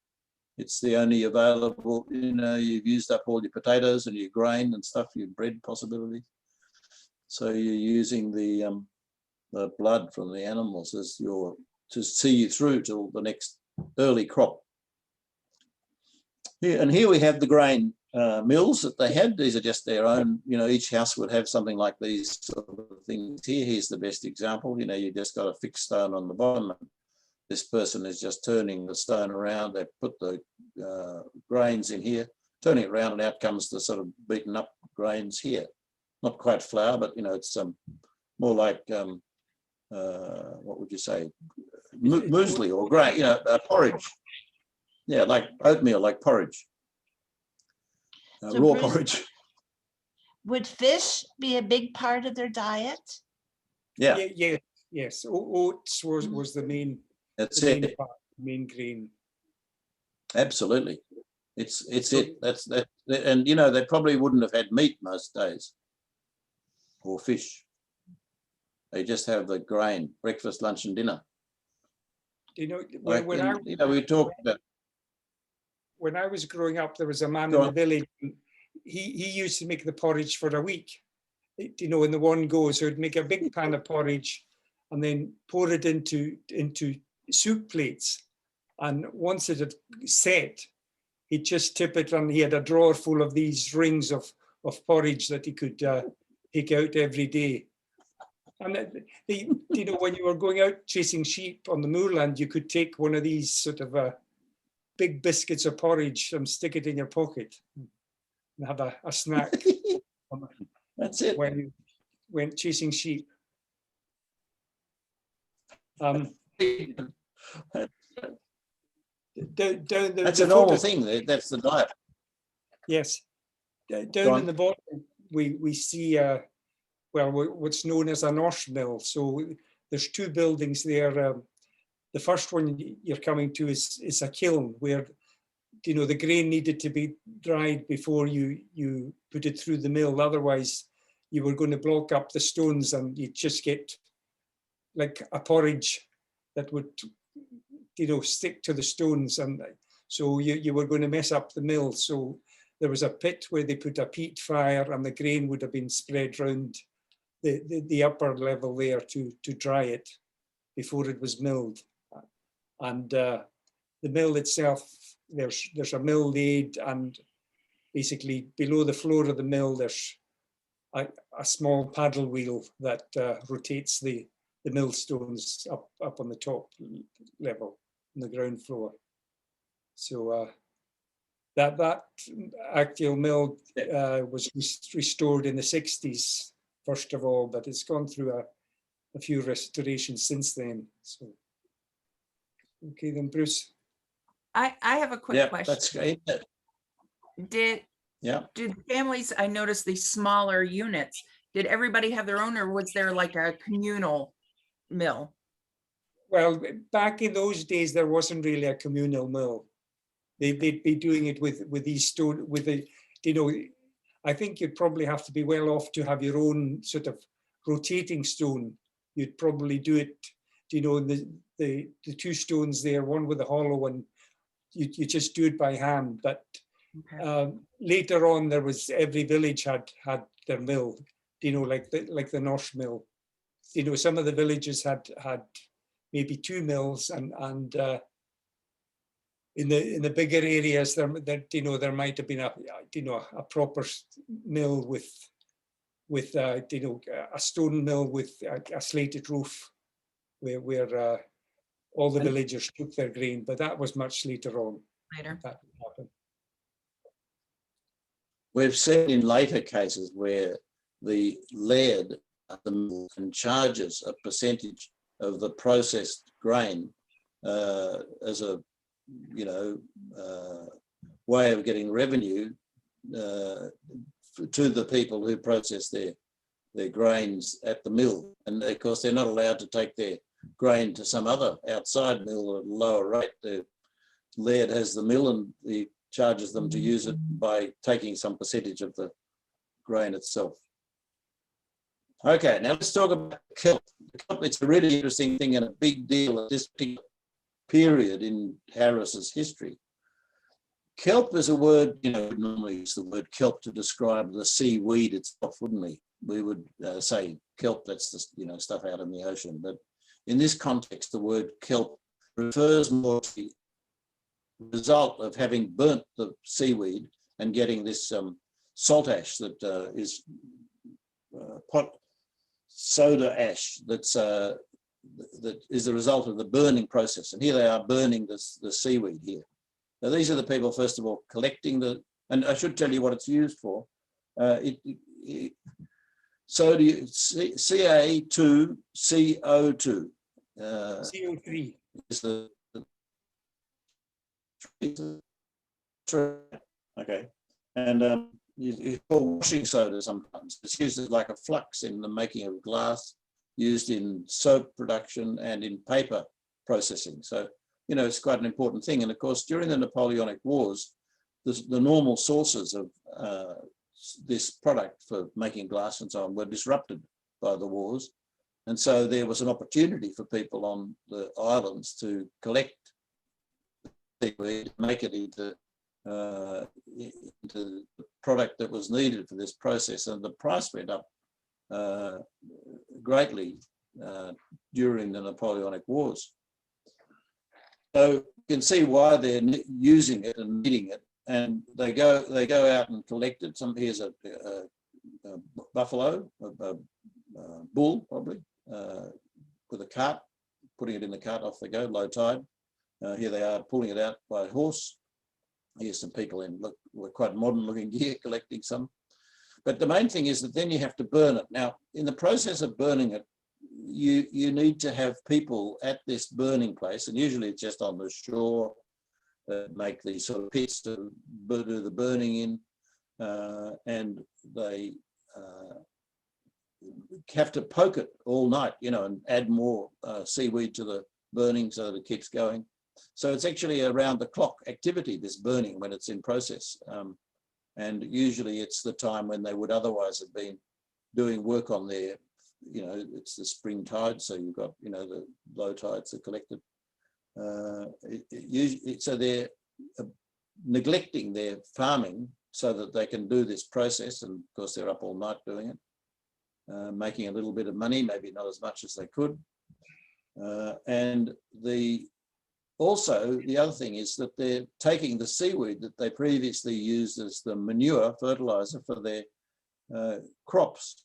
It's the only available, you've used up all your potatoes and your grain and stuff, your bread possibilities. So you're using the blood from the animals as to see you through till the next early crop. And here we have the grain mills that they had. These are just their own, each house would have something like these sort of things here. Here's the best example. You just got a fixed stone on the bottom. This person is just turning the stone around. They put the grains in here, turning it around, and out comes the sort of beaten up grains here. Not quite flour, but it's more like what would you say, muesli or grain, porridge. Yeah, like oatmeal, like porridge, So raw Bruce, porridge. would fish be a big part of their diet? Yeah, yes. Oats was the main. That's the main it. part, main grain. Absolutely, it's it. That's that, and they probably wouldn't have had meat most days or fish. They just have the grain, breakfast, lunch, and dinner. When we talked about. When I was growing up, there was a man in the village. He used to make the porridge for a week. In the one go, so he'd make a big pan of porridge, and then pour it into soup plates. And once it had set, he'd just tip it, and he had a drawer full of these rings of porridge that he could take out every day. And when you were going out chasing sheep on the moorland, you could take one of these sort of big biscuits of porridge and stick it in your pocket and have a snack. That's it. When you went chasing sheep. That's a normal thing. That's the diet. Yes. Down in the bottom, we see what's known as a north mill. So there's two buildings there. The first one you're coming to is a kiln where the grain needed to be dried before you put it through the mill. Otherwise, you were going to block up the stones, and you'd just get like a porridge that would stick to the stones, and so you were going to mess up the mill. So there was a pit where they put a peat fire, and the grain would have been spread round the upper level there to dry it before it was milled. And the mill itself, there's a mill lathe, and basically below the floor of the mill there's a small paddle wheel that rotates the millstones up on the top level on the ground floor. So that actual mill was restored in the 60s first of all, but it's gone through a few restorations since then. So okay then, Bruce. I have a quick question. That's great. Did families, I noticed these smaller units, did everybody have their own, or was there like a communal mill? Well, back in those days, there wasn't really a communal mill. They'd be doing it with these I think you'd probably have to be well off to have your own sort of rotating stone, you'd probably do it, you know, the two stones there, one with a hollow, and you just do it by hand. But Okay. later on, there was, every village had their mill, you know, like the North mill. You know, some of the villages had maybe 2 mills, and in the bigger areas, there you know, there might have been a proper mill with you know, a stone mill with a slated roof, where all the villagers took their grain. But that was much later on. Later. That happened. We've seen in later cases where the laird at the mill and charges a percentage of the processed grain as a, you know, way of getting revenue to the people who process their grains at the mill. And of course, they're not allowed to take their grain to some other outside mill at a lower rate. The laird has the mill, and he charges them to use it by taking some percentage of the grain itself. Okay, now let's talk about kelp. It's a really interesting thing and a big deal at this period in Harris's history. Kelp is a word, you know, we normally use the word kelp to describe the seaweed itself, wouldn't we? We would say kelp, that's the, you know, stuff out in the ocean. But in this context, the word kelp refers more to the result of having burnt the seaweed and getting this salt ash that is pot soda ash that is the result of the burning process. And here they are burning the seaweed here. Now these are the people, first of all, collecting and I should tell you what it's used for. Sodium, Ca2, CO2. CO3. Is the okay, and you call washing soda sometimes. It's used as like a flux in the making of glass, used in soap production and in paper processing. So, you know, it's quite an important thing. And of course, during the Napoleonic Wars, the normal sources of this product for making glass and so on were disrupted by the wars. And so there was an opportunity for people on the islands to collect seaweed, make it into the product that was needed for this process. And the price went up greatly during the Napoleonic Wars. So you can see why they're using it and needing it. And they go out and collect it. Here's a buffalo, a bull probably, with a cart, putting it in the cart, off they go, low tide. Here they are pulling it out by horse. Here's some people in quite modern looking gear collecting some. But the main thing is that then you have to burn it. Now, in the process of burning it, you need to have people at this burning place, and usually it's just on the shore, make these sort of pits to do the burning in, and they have to poke it all night, you know, and add more seaweed to the burning so that it keeps going. So it's actually around the clock activity, this burning, when it's in process. And usually it's the time when they would otherwise have been doing work on their, you know, it's the spring tide, so you've got, you know, the low tides are collected. So they're neglecting their farming so that they can do this process, and of course they're up all night doing it, making a little bit of money, maybe not as much as they could. And also the other thing is that they're taking the seaweed that they previously used as the manure fertilizer for their crops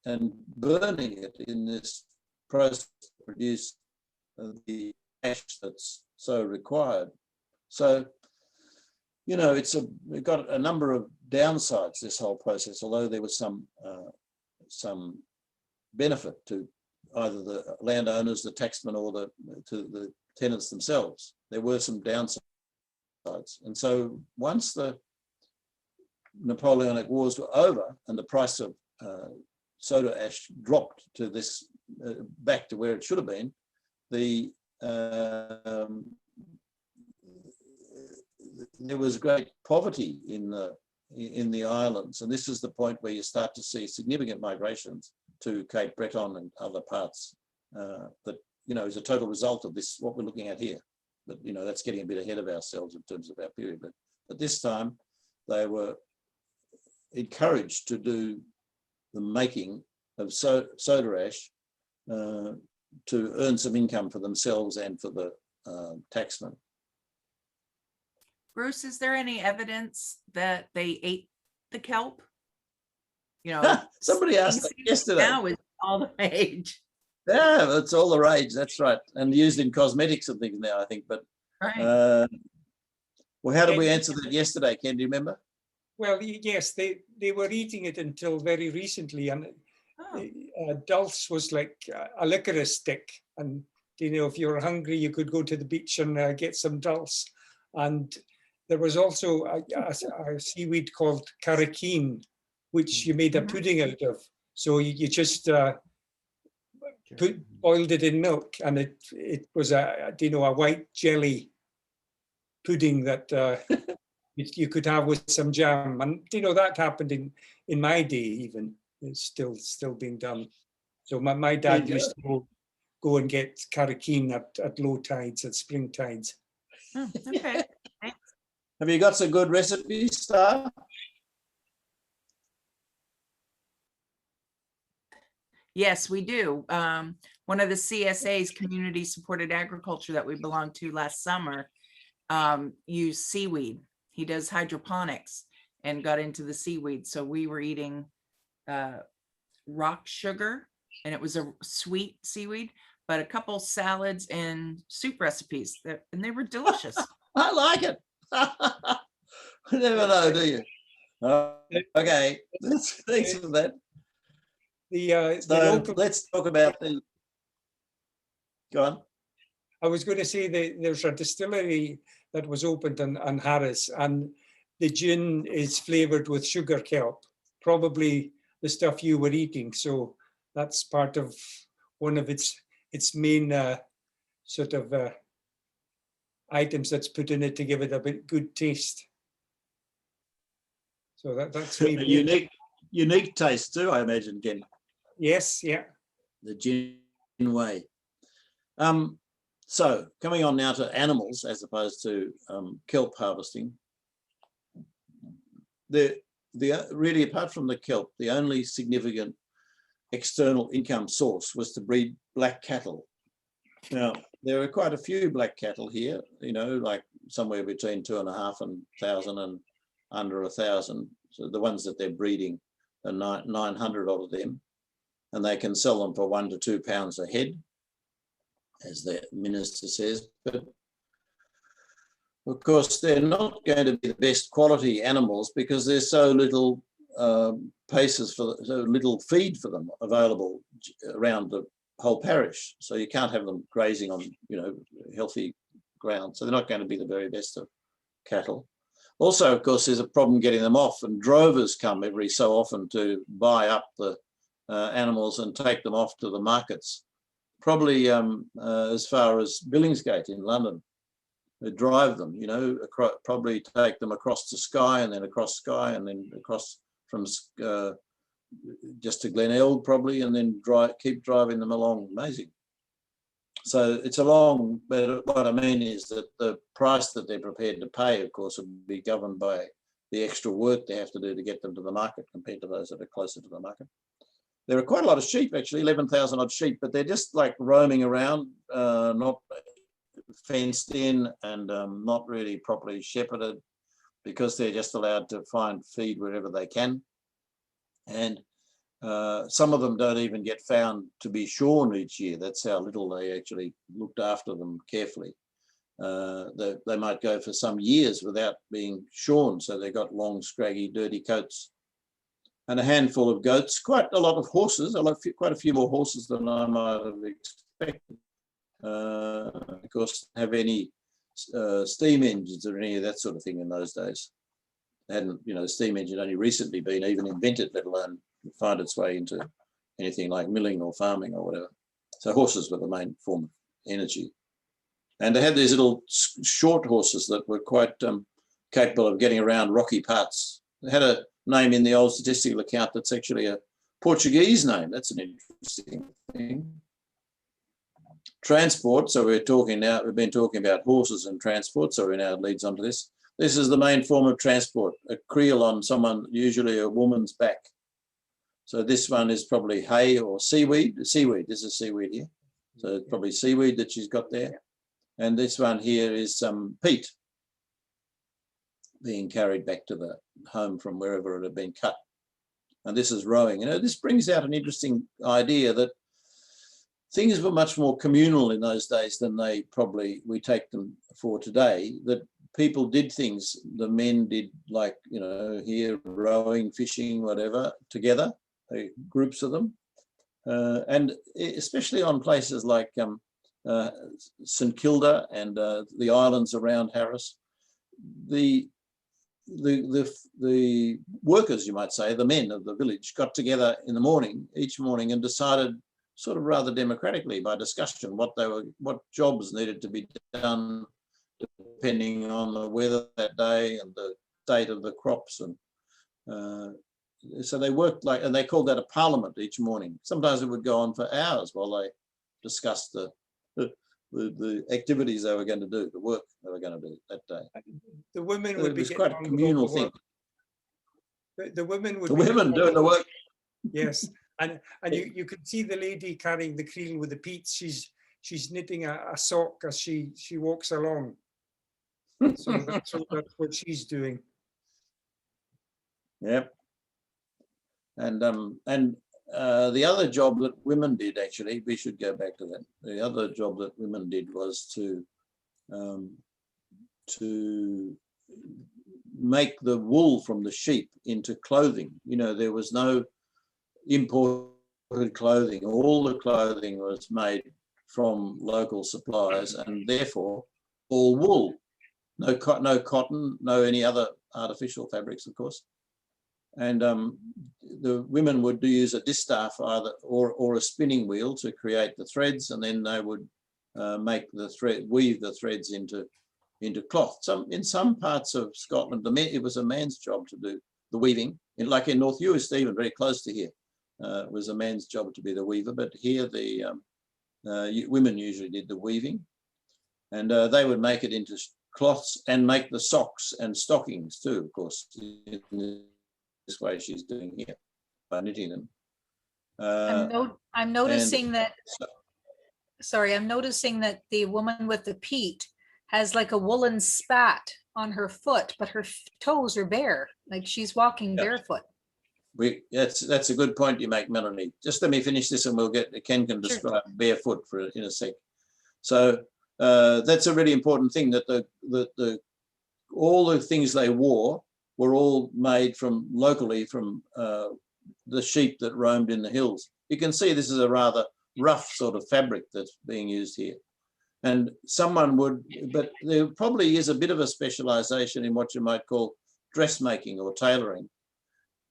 and burning it in this process to produce the ash that's so required. So, you know, we've got a number of downsides, this whole process, although there was some benefit to either the landowners, the taxmen, or to the tenants themselves. There were some downsides. And so once the Napoleonic Wars were over and the price of soda ash dropped to this, back to where it should have been, there was great poverty in the islands, and this is the point where you start to see significant migrations to Cape Breton and other parts that, you know, is a total result of this, what we're looking at here. But, you know, that's getting a bit ahead of ourselves in terms of our period. But this time they were encouraged to do the making of soda ash to earn some income for themselves and for the taxman. Bruce, is there any evidence that they ate the kelp? You know, Somebody asked that yesterday. now is all the rage. Yeah, it's all the rage. That's right, and used in cosmetics and things now, I think. But Right. well, how did we answer that yesterday? Ken, do you remember? Well, yes, they were eating it until very recently, and Oh. dulse was like a licorice stick, and you know, if you were hungry, you could go to the beach and get some dulse. And there was also a seaweed called carrikeen, which you made a pudding out of. So you just boiled it in milk, and it was a white jelly pudding that you could have with some jam. And that happened in my day even. It's still being done. So my dad used to go and get carrikeen at low tides, at spring tides. Oh, okay. Have you got some good recipes, Star? Yes, we do. One of the CSA's, community supported agriculture, that we belonged to last summer, used seaweed. He does hydroponics and got into the seaweed. So we were eating rock sugar, and it was a sweet seaweed, but a couple salads and soup recipes, and they were delicious. I like it. You never know, do you? Okay, thanks for that. So let's talk about the. Go on. I was going to say that there's a distillery that was opened on Harris, and the gin is flavored with sugar kelp, probably the stuff you were eating. So that's part of one of its main sort of items that's put in it to give it a bit good taste. So that's maybe unique taste too, I imagine, Ken. Yes, yeah. The gin way. So coming on now to animals as opposed to kelp harvesting. Really, apart from the kelp, the only significant external income source was to breed black cattle. Now, there are quite a few black cattle here, like somewhere between 2,500 and under 1,000. So the ones that they're breeding are 900 of them, and they can sell them for £1 to £2 a head, as the minister says. But of course, they're not going to be the best quality animals because there's so little so little feed for them available around the whole parish. So you can't have them grazing on, healthy ground. So they're not going to be the very best of cattle. Also, of course, there's a problem getting them off, and drovers come every so often to buy up the animals and take them off to the markets. Probably as far as Billingsgate in London. They drive them, probably take them across to Skye and then across Skye and then across from just to Glenelg probably, and then keep driving them along. Amazing. So it's a long, but what I mean is that the price that they're prepared to pay, of course, would be governed by the extra work they have to do to get them to the market compared to those that are closer to the market. There are quite a lot of sheep, actually, 11,000 odd sheep, but they're just like roaming around, not fenced in and not really properly shepherded, because they're just allowed to find feed wherever they can. And some of them don't even get found to be shorn each year. That's how little they actually looked after them carefully. They might go for some years without being shorn, so they've got long, scraggy, dirty coats. And a handful of goats, quite a lot of horses, quite a few more horses than I might have expected. Of course, have any steam engines or any of that sort of thing in those days. They hadn't, the steam engine only recently been even invented, let alone find its way into anything like milling or farming or whatever. So horses were the main form of energy. And they had these little short horses that were quite capable of getting around rocky parts. They had a name in the old statistical account that's actually a Portuguese name. That's an interesting thing. Transport. So we're talking now, we've been talking about horses and transport. So we now leads on to this. This is the main form of transport, a creel on someone, usually a woman's back. So this one is probably hay or seaweed. Seaweed, this is seaweed here. So it's probably seaweed that she's got there. And this one here is some peat being carried back to the home from wherever it had been cut. And this is rowing. You know, this brings out an interesting idea that things were much more communal in those days than we take them for today, that people did things, the men did, like, you know, here rowing, fishing, whatever, together, groups of them. And especially on places like St Kilda and the islands around Harris, the workers, you might say, the men of the village got together in the morning, each morning, and decided sort of rather democratically by discussion what jobs needed to be done depending on the weather that day and the state of the crops. And so they worked like, and they called that a parliament each morning. Sometimes it would go on for hours while they discussed the activities they were going to do, the work they were going to do that day. The women would be quite a communal thing. The women would. The women doing the work. Yes, and you could see the lady carrying the creel with the peat. She's knitting a sock as she walks along. So that's what she's doing. Yep. And the other job that women did, actually, we should go back to that. The other job that women did was to make the wool from the sheep into clothing. You know, there was no imported clothing. All the clothing was made from local suppliers, and therefore all wool. No cotton, no any other artificial fabrics, of course. And the women would use a distaff either or a spinning wheel to create the threads, and then they would weave the threads into cloth. In some parts of Scotland, it was a man's job to do the weaving. Like in North Uist, even very close to here, it was a man's job to be the weaver. But here, the women usually did the weaving, and they would make it into cloths and make the socks and stockings too, of course, in this way she's doing here by knitting them. I'm noticing that. Sorry, I'm noticing that the woman with the peat has like a woolen spat on her foot, but her toes are bare, like she's walking barefoot. That's a good point you make, Melanie. Just let me finish this, and we'll get Ken can describe barefoot in a sec. So that's a really important thing, that all the things they wore were all made locally from the sheep that roamed in the hills. You can see this is a rather rough sort of fabric that's being used here. And but there probably is a bit of a specialization in what you might call dressmaking or tailoring.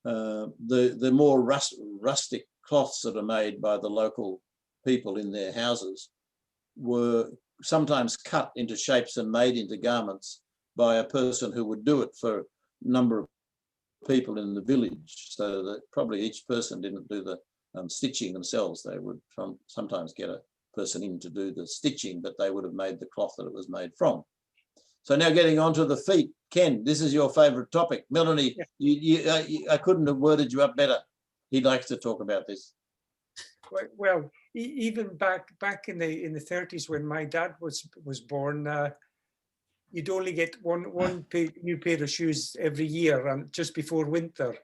The more rustic cloths that are made by the local people in their houses were sometimes cut into shapes and made into garments by a person who would do it for a number of people in the village, so that probably each person didn't do the stitching themselves. They would sometimes get a person in to do the stitching, but they would have made the cloth that it was made from. So now getting on to the feet. Ken, this is your favorite topic. Melanie, I couldn't have worded you up better. He likes to talk about this. Well, even back in the 30s, when my dad was born, you'd only get one new pair of shoes every year, and just before winter.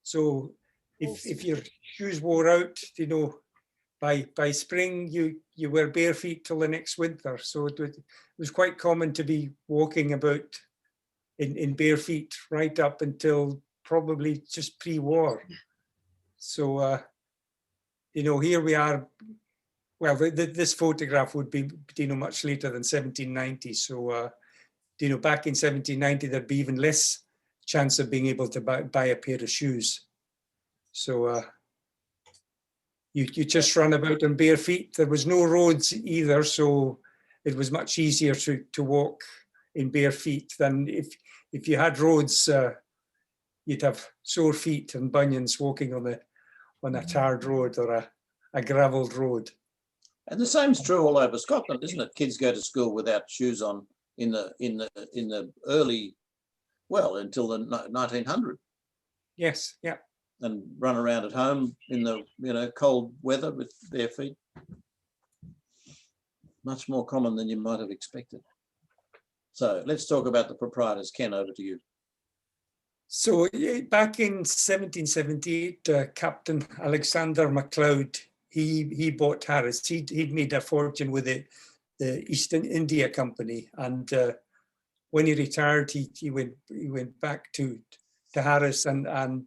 So if your shoes wore out, you know, by spring you were bare feet till the next winter. So it was quite common to be walking about in bare feet right up until probably just pre-war. So you know, here we are. Well, this photograph would be, you know, much later than 1790. So you know, back in 1790 there'd be even less chance of being able to buy a pair of shoes. So you just run about in bare feet. There was no roads either, so it was much easier to walk in bare feet than if you had roads. You'd have sore feet and bunions walking on a tarred road or a gravelled road. And the same's true all over Scotland, isn't it? Kids go to school without shoes on in the early, well, until the 1900. Yes, yeah. And run around at home in the cold weather with bare feet. Much more common than you might have expected. So let's talk about the proprietors. Ken, over to you. So back in 1778, Captain Alexander MacLeod, he bought Harris. He'd made a fortune with the East India Company, and when he retired, he went back to Harris, and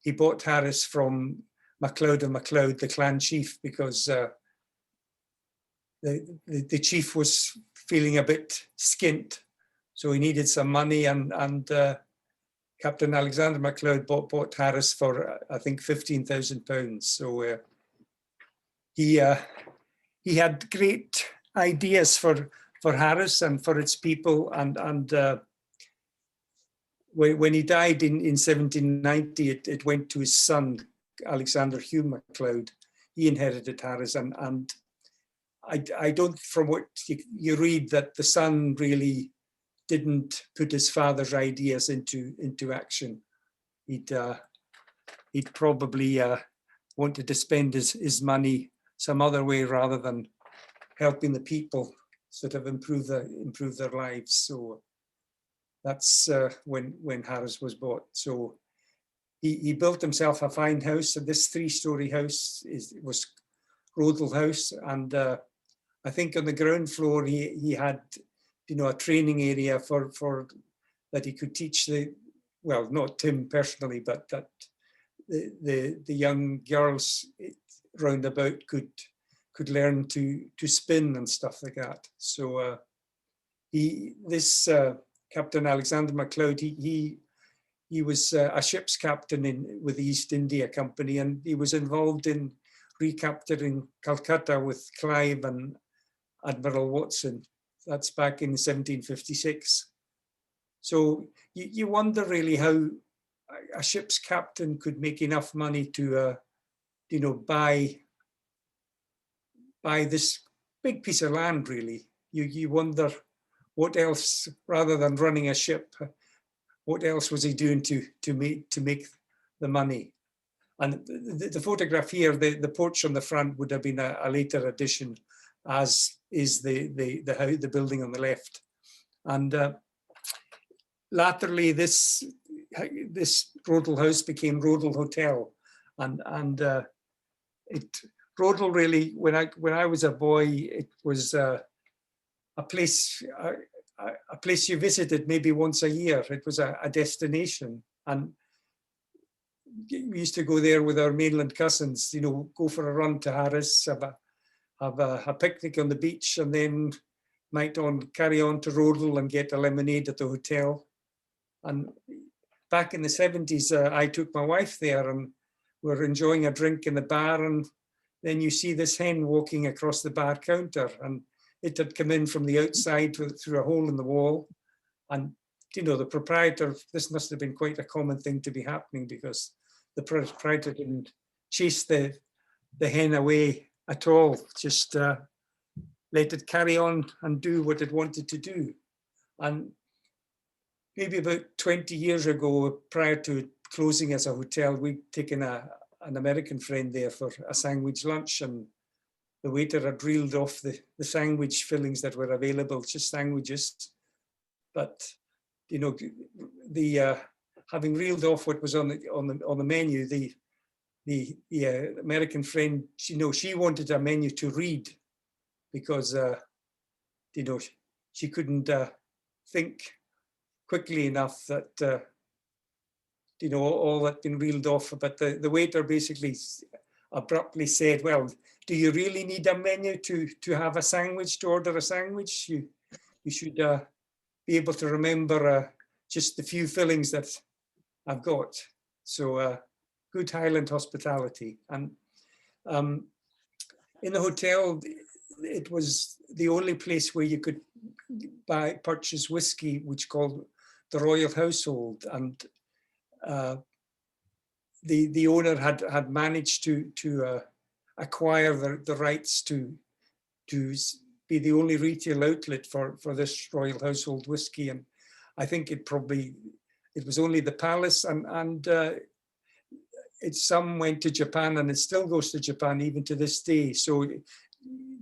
he bought Harris from MacLeod and MacLeod, the clan chief, because the chief was feeling a bit skint, so he needed some money, and Captain Alexander MacLeod bought Harris for I think £15,000. So he had great ideas for Harris and for its people, and when he died in 1790, it went to his son Alexander Hugh MacLeod. He inherited Harris, and I don't, from what you read, that the son really didn't put his father's ideas into action. He'd probably wanted to spend his money some other way rather than helping the people sort of improve their lives. So that's when Harris was bought. So he built himself a fine house, and this 3-story house was Rodel House, and I think on the ground floor he had a training area for that he could teach well, not him personally, but that the young girls round about could learn to spin and stuff like that. So this Captain Alexander MacLeod, he was a ship's captain with the East India Company, and he was involved in recapturing Calcutta with Clive and Admiral Watson. That's back in 1756. So you wonder really how a ship's captain could make enough money to, buy this big piece of land. Really, you wonder what else, rather than running a ship, what else was he doing to make the money? And the photograph here, the porch on the front would have been a later addition, as is the building on the left. And latterly, this Rodel House became Rodel Hotel, and Rodel really, when I was a boy, it was a place you visited maybe once a year. It was a destination, and we used to go there with our mainland cousins. Go for a run to Harris, have a picnic on the beach, and then might carry on to Rodel and get a lemonade at the hotel. And back in the 70s, I took my wife there, and we were enjoying a drink in the bar, and then you see this hen walking across the bar counter, and it had come in from the outside through a hole in the wall. And the proprietor, this must have been quite a common thing to be happening, because the proprietor didn't chase the hen away at all, just let it carry on and do what it wanted to do. And maybe about 20 years ago, prior to closing as a hotel, we'd taken an American friend there for a sandwich lunch, and the waiter had reeled off the sandwich fillings that were available, just sandwiches. But having reeled off what was on the menu, the American friend, she wanted a menu to read, because she couldn't think quickly enough that all had been reeled off. But the waiter basically abruptly said, "Well, do you really need a menu to have a sandwich, to order a sandwich? You should be able to remember just the few fillings that I've got." So good Highland hospitality. And in the hotel, it was the only place where you could purchase whiskey, which called the Royal Household. And the owner had managed to acquire the rights to be the only retail outlet for this Royal Household Whisky, and I think it was only the Palace, and some went to Japan, and it still goes to Japan even to this day. So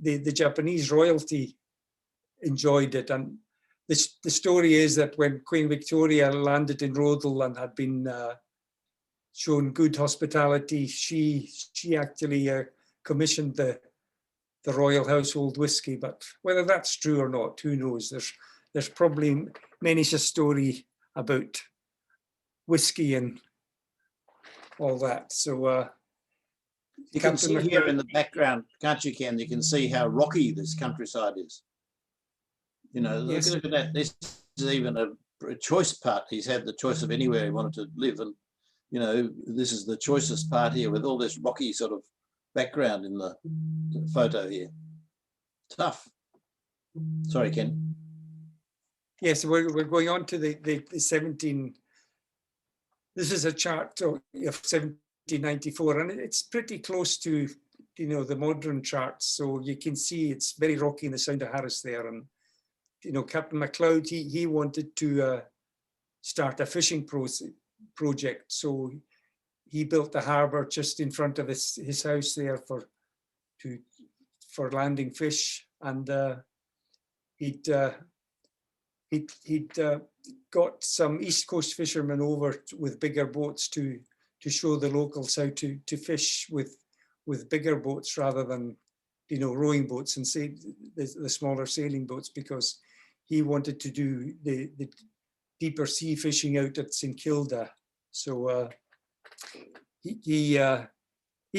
the Japanese royalty enjoyed it, and the story is that when Queen Victoria landed in Rodel and had been shown good hospitality, she actually commissioned the Royal Household Whisky. But whether that's true or not, who knows? There's probably many a story about whisky and all that. So you can see here in the background, can't you, Ken? You can see how rocky this countryside is. You know, yes. look at that. This is even a choice part. He's had the choice of anywhere he wanted to live, and you know, this is the choicest part here with all this rocky sort of background in the photo here. Tough. Sorry, Ken. Yes, we're going on to the 17. This is a chart of 1794, and it's pretty close to, you know, the modern charts. So you can see it's very rocky in the Sound of Harris there. And you know, Captain MacLeod, he wanted to start a fishing project, so he built the harbour just in front of his house there for landing fish, and he'd got some East Coast fishermen over with bigger boats to show the locals how to fish with bigger boats rather than, you know, rowing boats and say the smaller sailing boats, because he wanted to do the deeper sea fishing out at St Kilda. So he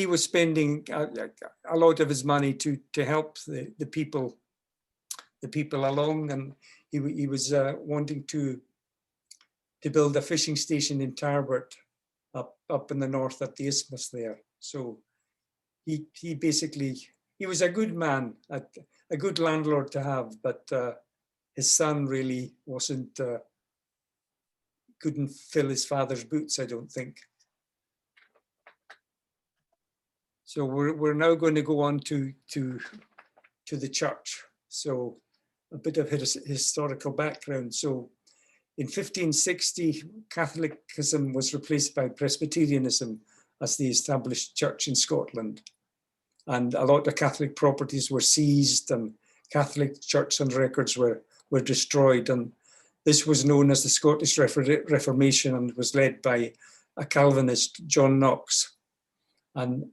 was spending a lot of his money to help the people along, and he was wanting to build a fishing station in Tarbert up in the north at the isthmus there. So he was a good man, a good landlord to have, but his son really couldn't fill his father's boots, I don't think. So we're now going to go on to the church. So a bit of historical background. So in 1560, Catholicism was replaced by Presbyterianism as the established church in Scotland. And a lot of Catholic properties were seized, and Catholic church and records were destroyed. And this was known as the Scottish Reformation, and was led by a Calvinist, John Knox. And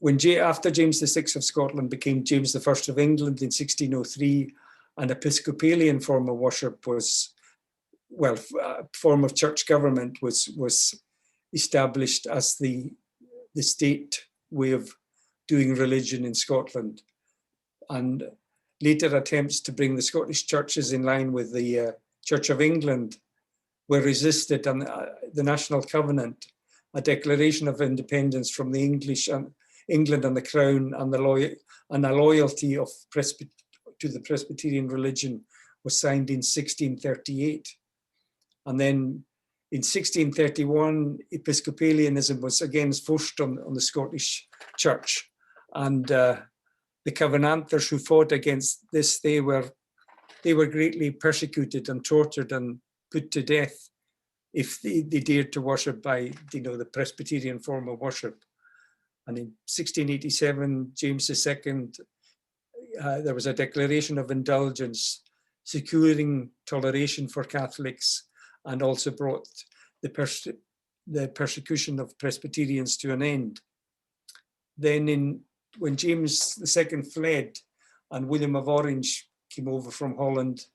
after James VI of Scotland became James I of England in 1603, an Episcopalian form of worship form of church government was established as the state way of doing religion in Scotland. And later attempts to bring the Scottish churches in line with the Church of England were resisted, and the National Covenant, a declaration of independence from the England and the Crown, and a loyalty to the Presbyterian religion, was signed in 1638. And then in 1631, Episcopalianism was again forced on the Scottish Church, and the Covenanters who fought against this, they were greatly persecuted and tortured and put to death if they dared to worship by, you know, the Presbyterian form of worship. And in 1687, James II, there was a declaration of indulgence securing toleration for Catholics, and also brought the persecution of Presbyterians to an end. Then when James II fled and William of Orange came over from Holland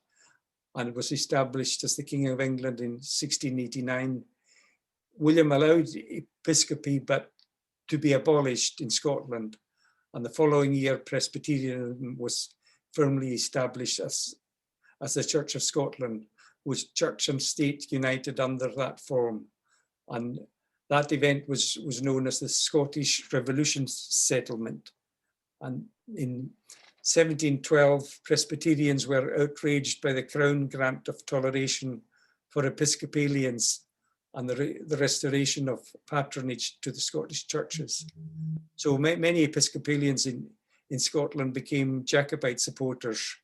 and was established as the King of England in 1689, William allowed episcopacy but to be abolished in Scotland. And the following year, Presbyterianism was firmly established as the Church of Scotland, with church and state united under that form. And that event was known as the Scottish Revolution settlement. And in 1712, Presbyterians were outraged by the Crown grant of toleration for Episcopalians, and the restoration of patronage to the Scottish churches. So many Episcopalians in Scotland became Jacobite supporters,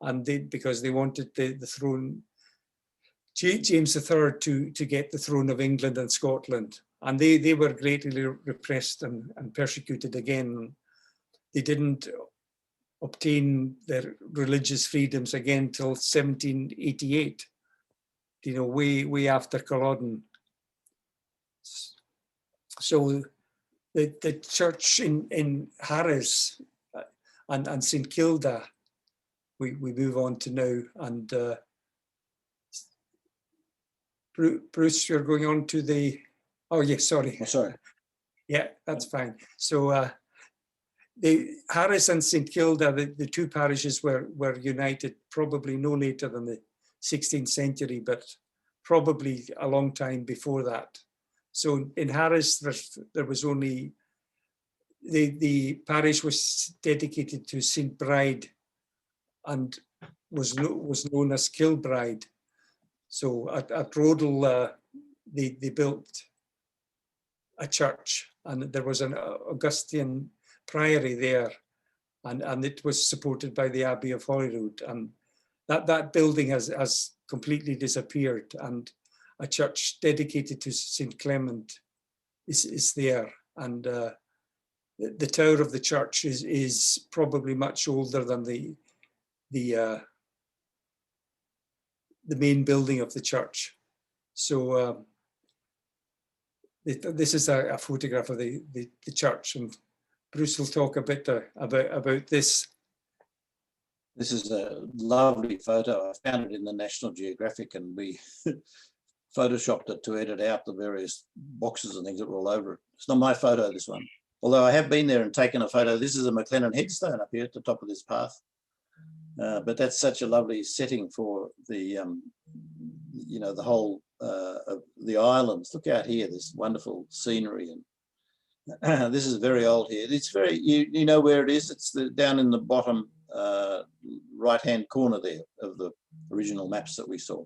and because they wanted the throne, James III to get the throne of England and Scotland. And they were greatly repressed and persecuted again. They didn't obtain their religious freedoms again till 1788, way after Culloden. So the church in Harris and St Kilda, we move on to now. And Bruce, you're going on to the, oh yes, sorry. Oh, sorry. Yeah, that's fine. So the Harris and St Kilda, the two parishes were united probably no later than the 16th century, but probably a long time before that. So in Harris, there was only, the parish was dedicated to St Bride and was known as Kilbride. So at Rodel, they built a church, and there was an Augustine priory there, and it was supported by the Abbey of Holyrood, and that building has completely disappeared, and a church dedicated to St Clement is there, and the tower of the church is probably much older than the main building of the church. So this is a photograph of the church, and Bruce will talk a bit about this. This is a lovely photo. I found it in the National Geographic, and we photoshopped it to edit out the various boxes and things that were all over it. It's not my photo, this one. Although I have been there and taken a photo. This is a MacLennan headstone up here at the top of this path. But that's such a lovely setting for the, the whole of the islands. Look out here, this wonderful scenery, and this is very old here. It's very, you know where it is. It's down in the bottom right-hand corner there of the original maps that we saw.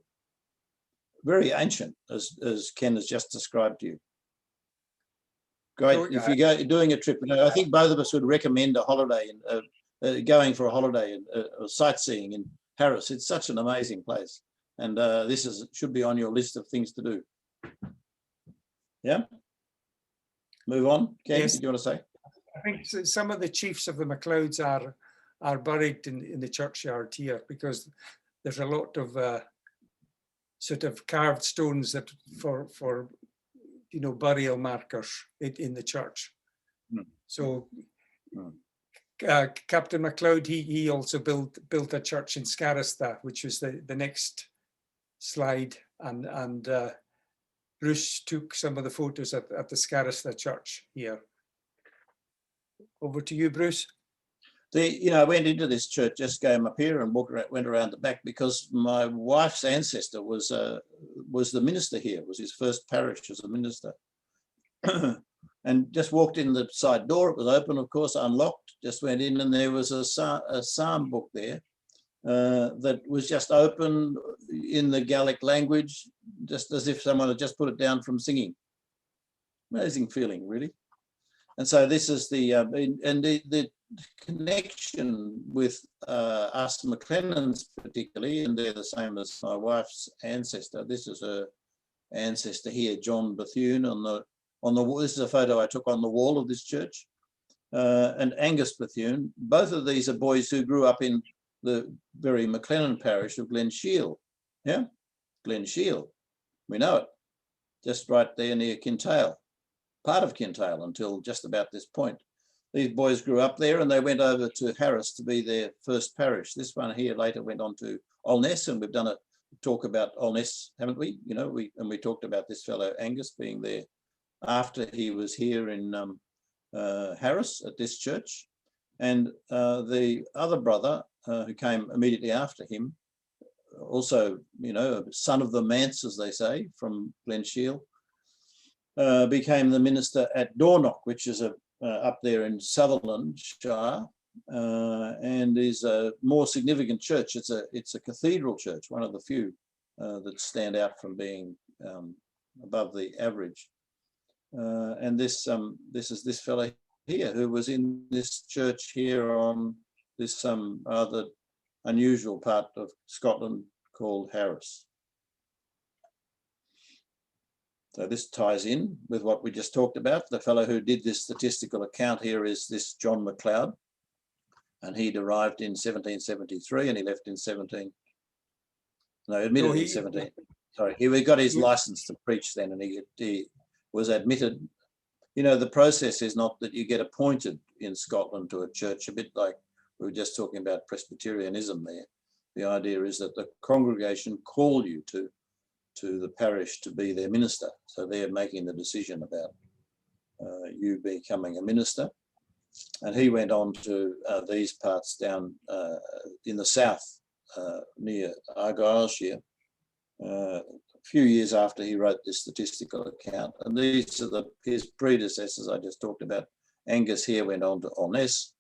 Very ancient, as Ken has just described to you. Great. So, if you're doing a trip, I think both of us would recommend a holiday, going for a holiday or sightseeing in Harris. It's such an amazing place, and this should be on your list of things to do. Yeah. Move on. Ken, Yes. did you want to say? I think some of the chiefs of the MacLeods are buried in the churchyard here, because there's a lot of sort of carved stones that for burial markers in the church. Mm. So Captain MacLeod, he also built a church in Scarista, which was the next slide, and Bruce took some of the photos at the Scarista church here. Over to you, Bruce. I went into this church, just came up here and went around the back, because my wife's ancestor was the minister here, was his first parish as a minister. And just walked in the side door. It was open, of course, unlocked. Just went in, and there was a psalm book there that was just open in the Gaelic language, just as if someone had just put it down from singing. Amazing feeling, really. And so this is the connection with us McLennans particularly, and they're the same as my wife's ancestor. This is her ancestor here, John Bethune, on the this is a photo I took on the wall of this church, and Angus Bethune. Both of these are boys who grew up in the very MacLennan parish of Glenshiel. Yeah, Glenshiel, we know it, just right there near Kintail, part of Kintail until just about this point. These boys grew up there, and they went over to Harris to be their first parish. This one here later went on to Olness, and we've done a talk about Olness, haven't we? We talked about this fellow Angus being there after he was here in Harris at this church. And the other brother who came immediately after him, also, son of the manse, as they say, from Glenshiel, became the minister at Dornoch, which is up there in Sutherland Shire, and is a more significant church. It's a cathedral church, one of the few that stand out from being above the average. And this is this fellow here who was in this church here on this rather unusual part of Scotland called Harris. So this ties in with what we just talked about. The fellow who did this statistical account here is this John MacLeod, and he arrived in 1773 and he left in 17. No, admitted in 17. Sorry, he got his license to preach then, and he was admitted. You know, the process is not that you get appointed in Scotland to a church, a bit like we were just talking about Presbyterianism there. The idea is that the congregation call you to the parish to be their minister. So they're making the decision about you becoming a minister. And he went on to these parts down in the south, near Argyllshire, a few years after he wrote this statistical account. And these are his predecessors I just talked about. Angus here went on to Alness.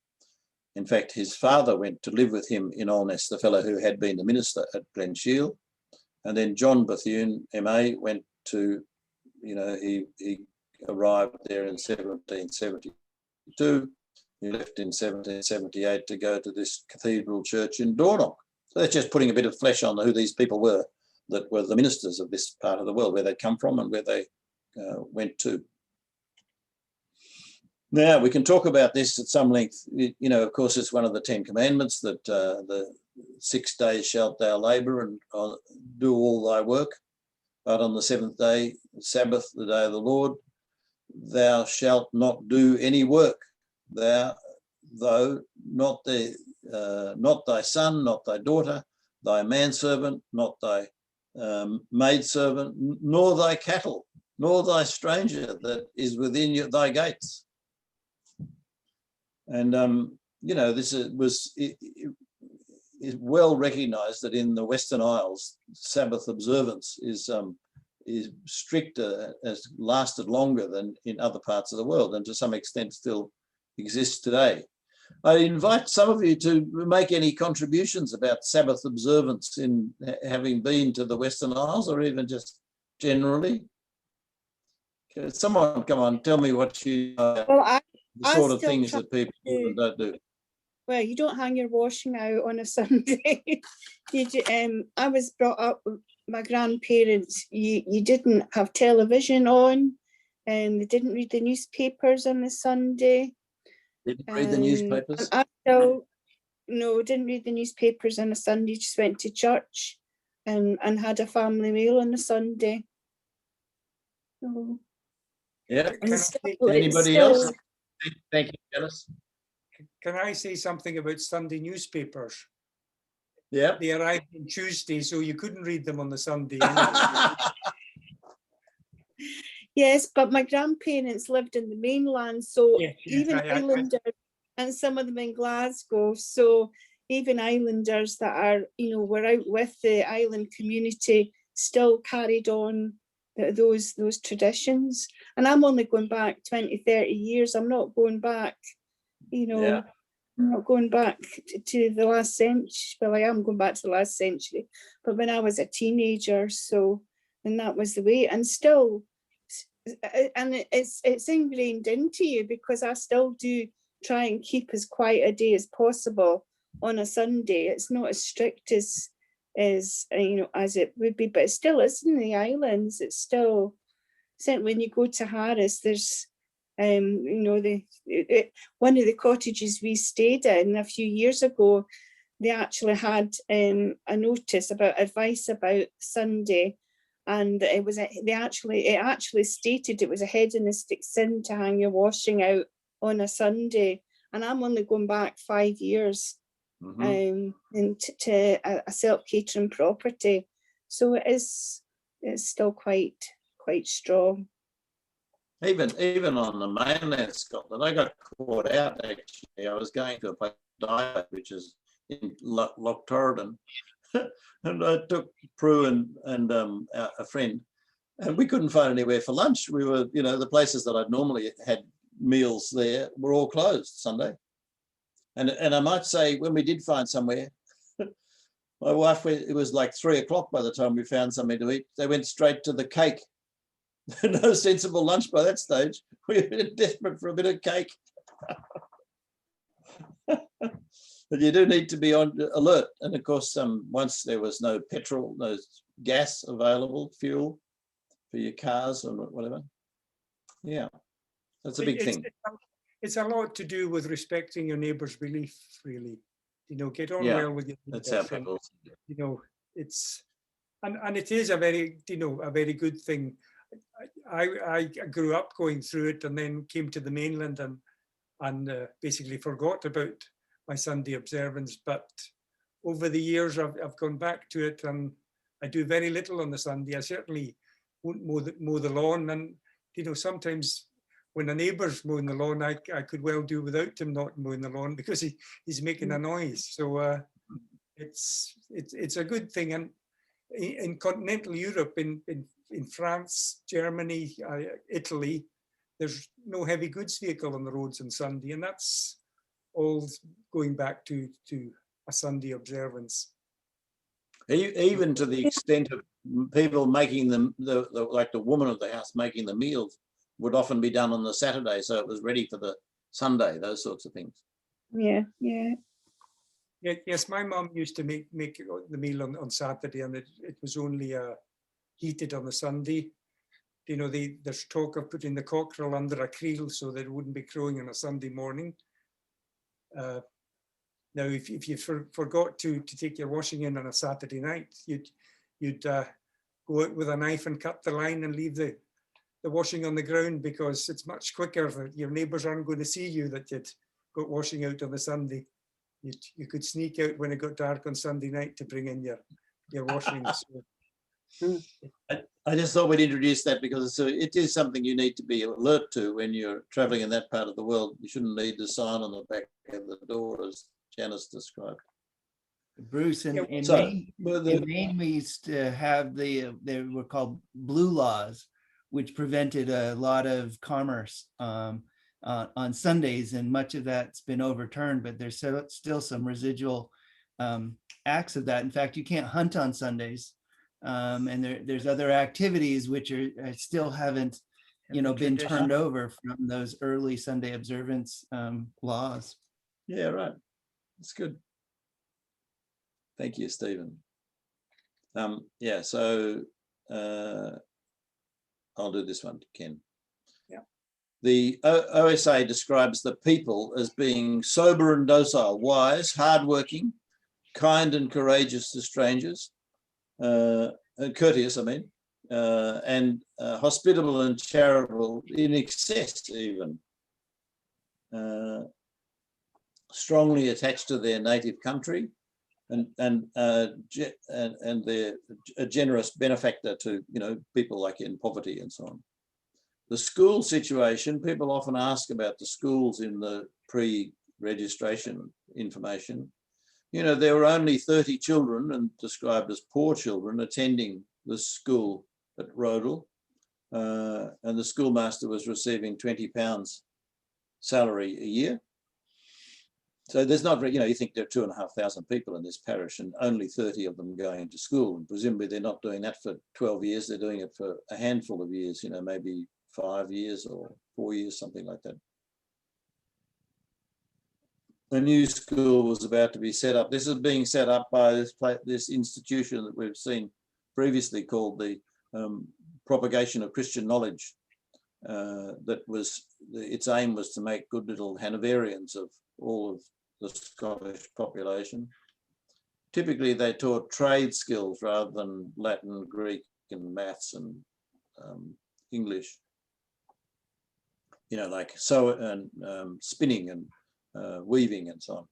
In fact, his father went to live with him in Alness, the fellow who had been the minister at Glenshiel. And then John Bethune, MA, went to, he arrived there in 1772. He left in 1778 to go to this cathedral church in Dornoch. So that's just putting a bit of flesh on who these people were that were the ministers of this part of the world, where they come from and where they went to. Now, we can talk about this at some length. Of course, it's one of the 10 Commandments that the 6 days shalt thou labour and do all thy work. But on the 7th day, Sabbath, the day of the Lord, thou shalt not do any work. Not thy son, not thy daughter, thy manservant, not thy maidservant, nor thy cattle, nor thy stranger that is within thy gates. And this is well recognised that in the Western Isles, Sabbath observance is stricter, has lasted longer than in other parts of the world, and to some extent still exists today. I invite some of you to make any contributions about Sabbath observance in having been to the Western Isles, or even just generally. Someone come on, tell me what you know about the sort of things that people do and don't do. Well, you don't hang your washing out on a Sunday. I was brought up with my grandparents. You didn't have television on, and they didn't read the newspapers on a Sunday. Didn't read the newspapers? No, didn't read the newspapers on a Sunday, just went to church and had a family meal on a Sunday. So, yeah. still, Anybody else? Thank you, Janice. Can I say something about Sunday newspapers? Yeah. They arrived on Tuesday, so you couldn't read them on the Sunday. Yes, but my grandparents lived in the mainland, so yes, even Islanders, and some of them in Glasgow, so even Islanders that are, were out with the island community still carried on those traditions. And I'm only going back 20, 30 years. I'm not going back, I'm not going back to the last century. Well, I am going back to the last century, but when I was a teenager, and that was the way, and still, and it's ingrained into you, because I still do try and keep as quiet a day as possible on a Sunday. It's not as strict as as it would be, but it still is in the islands. It's still, certainly when you go to Harris, there's one of the cottages we stayed in a few years ago, they actually had a notice about advice about Sunday, and it actually stated it was a hedonistic sin to hang your washing out on a Sunday. And I'm only going back 5 years to a self-catering property, so it's still quite strong. Even on the mainland Scotland, I got caught out actually. I was going to a place, which is in Loch Torridon, and I took Prue and a friend, and we couldn't find anywhere for lunch. We were, the places that I'd normally had meals there were all closed Sunday. And I might say, when we did find somewhere, my wife, it was like 3 o'clock by the time we found something to eat. They went straight to the cake No sensible lunch by that stage. We were desperate for a bit of cake. But you do need to be on alert. And of course, once there was no petrol, no gas available, fuel for your cars or whatever. Yeah, that's a big thing. It's a lot to do with respecting your neighbour's belief, really. You know, get on well with your That's neighbours. our problem. You know, it's and it is a very, you know, a very good thing. I grew up going through it and then came to the mainland and basically forgot about my Sunday observance. But over the years, I've gone back to it, and I do very little on the Sunday. I certainly won't mow the lawn, and you know, sometimes when a neighbour's mowing the lawn, I could well do without him not mowing the lawn because he's making a noise. So it's a good thing. And in continental Europe, in France, Germany, Italy, there's no heavy goods vehicle on the roads on Sunday, and that's all going back to a Sunday observance. Even to the extent of people making like the woman of the house making the meals would often be done on the Saturday, so it was ready for the Sunday, those sorts of things. Yeah. Yes, my mum used to make the meal on Saturday, and it was only heated on the Sunday. You know, there's talk of putting the cockerel under a creel so that it wouldn't be crowing on a Sunday morning. Now, if you forgot to take your washing in on a Saturday night, you'd go out with a knife and cut the line and leave the washing on the ground, because it's much quicker. Your neighbours aren't going to see you that you'd got washing out on the Sunday. You could sneak out when it got dark on Sunday night to bring in your washing. So. I just thought we'd introduce that because it is something you need to be alert to when you're travelling in that part of the world. You shouldn't need the sign on the back of the door, as Janice described. Bruce, in Maine, we used to have they were called blue laws, which prevented a lot of commerce on Sundays, and much of that's been overturned, but there's still some residual acts of that. In fact, you can't hunt on Sundays, and there's other activities which are still haven't, been turned over from those early Sunday observance laws. Yeah, right. That's good. Thank you, Stephen. Yeah, so I'll do this one, Ken. Yeah. The OSA describes the people as being sober and docile, wise, hardworking, kind and courageous to strangers, and courteous, and hospitable and charitable in excess even. Strongly attached to their native country, and they're a generous benefactor to people like in poverty and so on. The school situation, people often ask about the schools in the pre-registration information. There were only 30 children, and described as poor children, attending the school at Rodal, and the schoolmaster was receiving £20 salary a year. So there's not, you think there are 2,500 people in this parish and only 30 of them going to school. And presumably they're not doing that for 12 years. They're doing it for a handful of years, maybe 5 years or 4 years, something like that. A new school was about to be set up. This is being set up by this institution that we've seen previously called the Propagation of Christian Knowledge. Its aim was to make good little Hanoverians of all of the Scottish population. Typically, they taught trade skills rather than Latin, Greek, and maths and English. Like sewing and spinning and weaving and so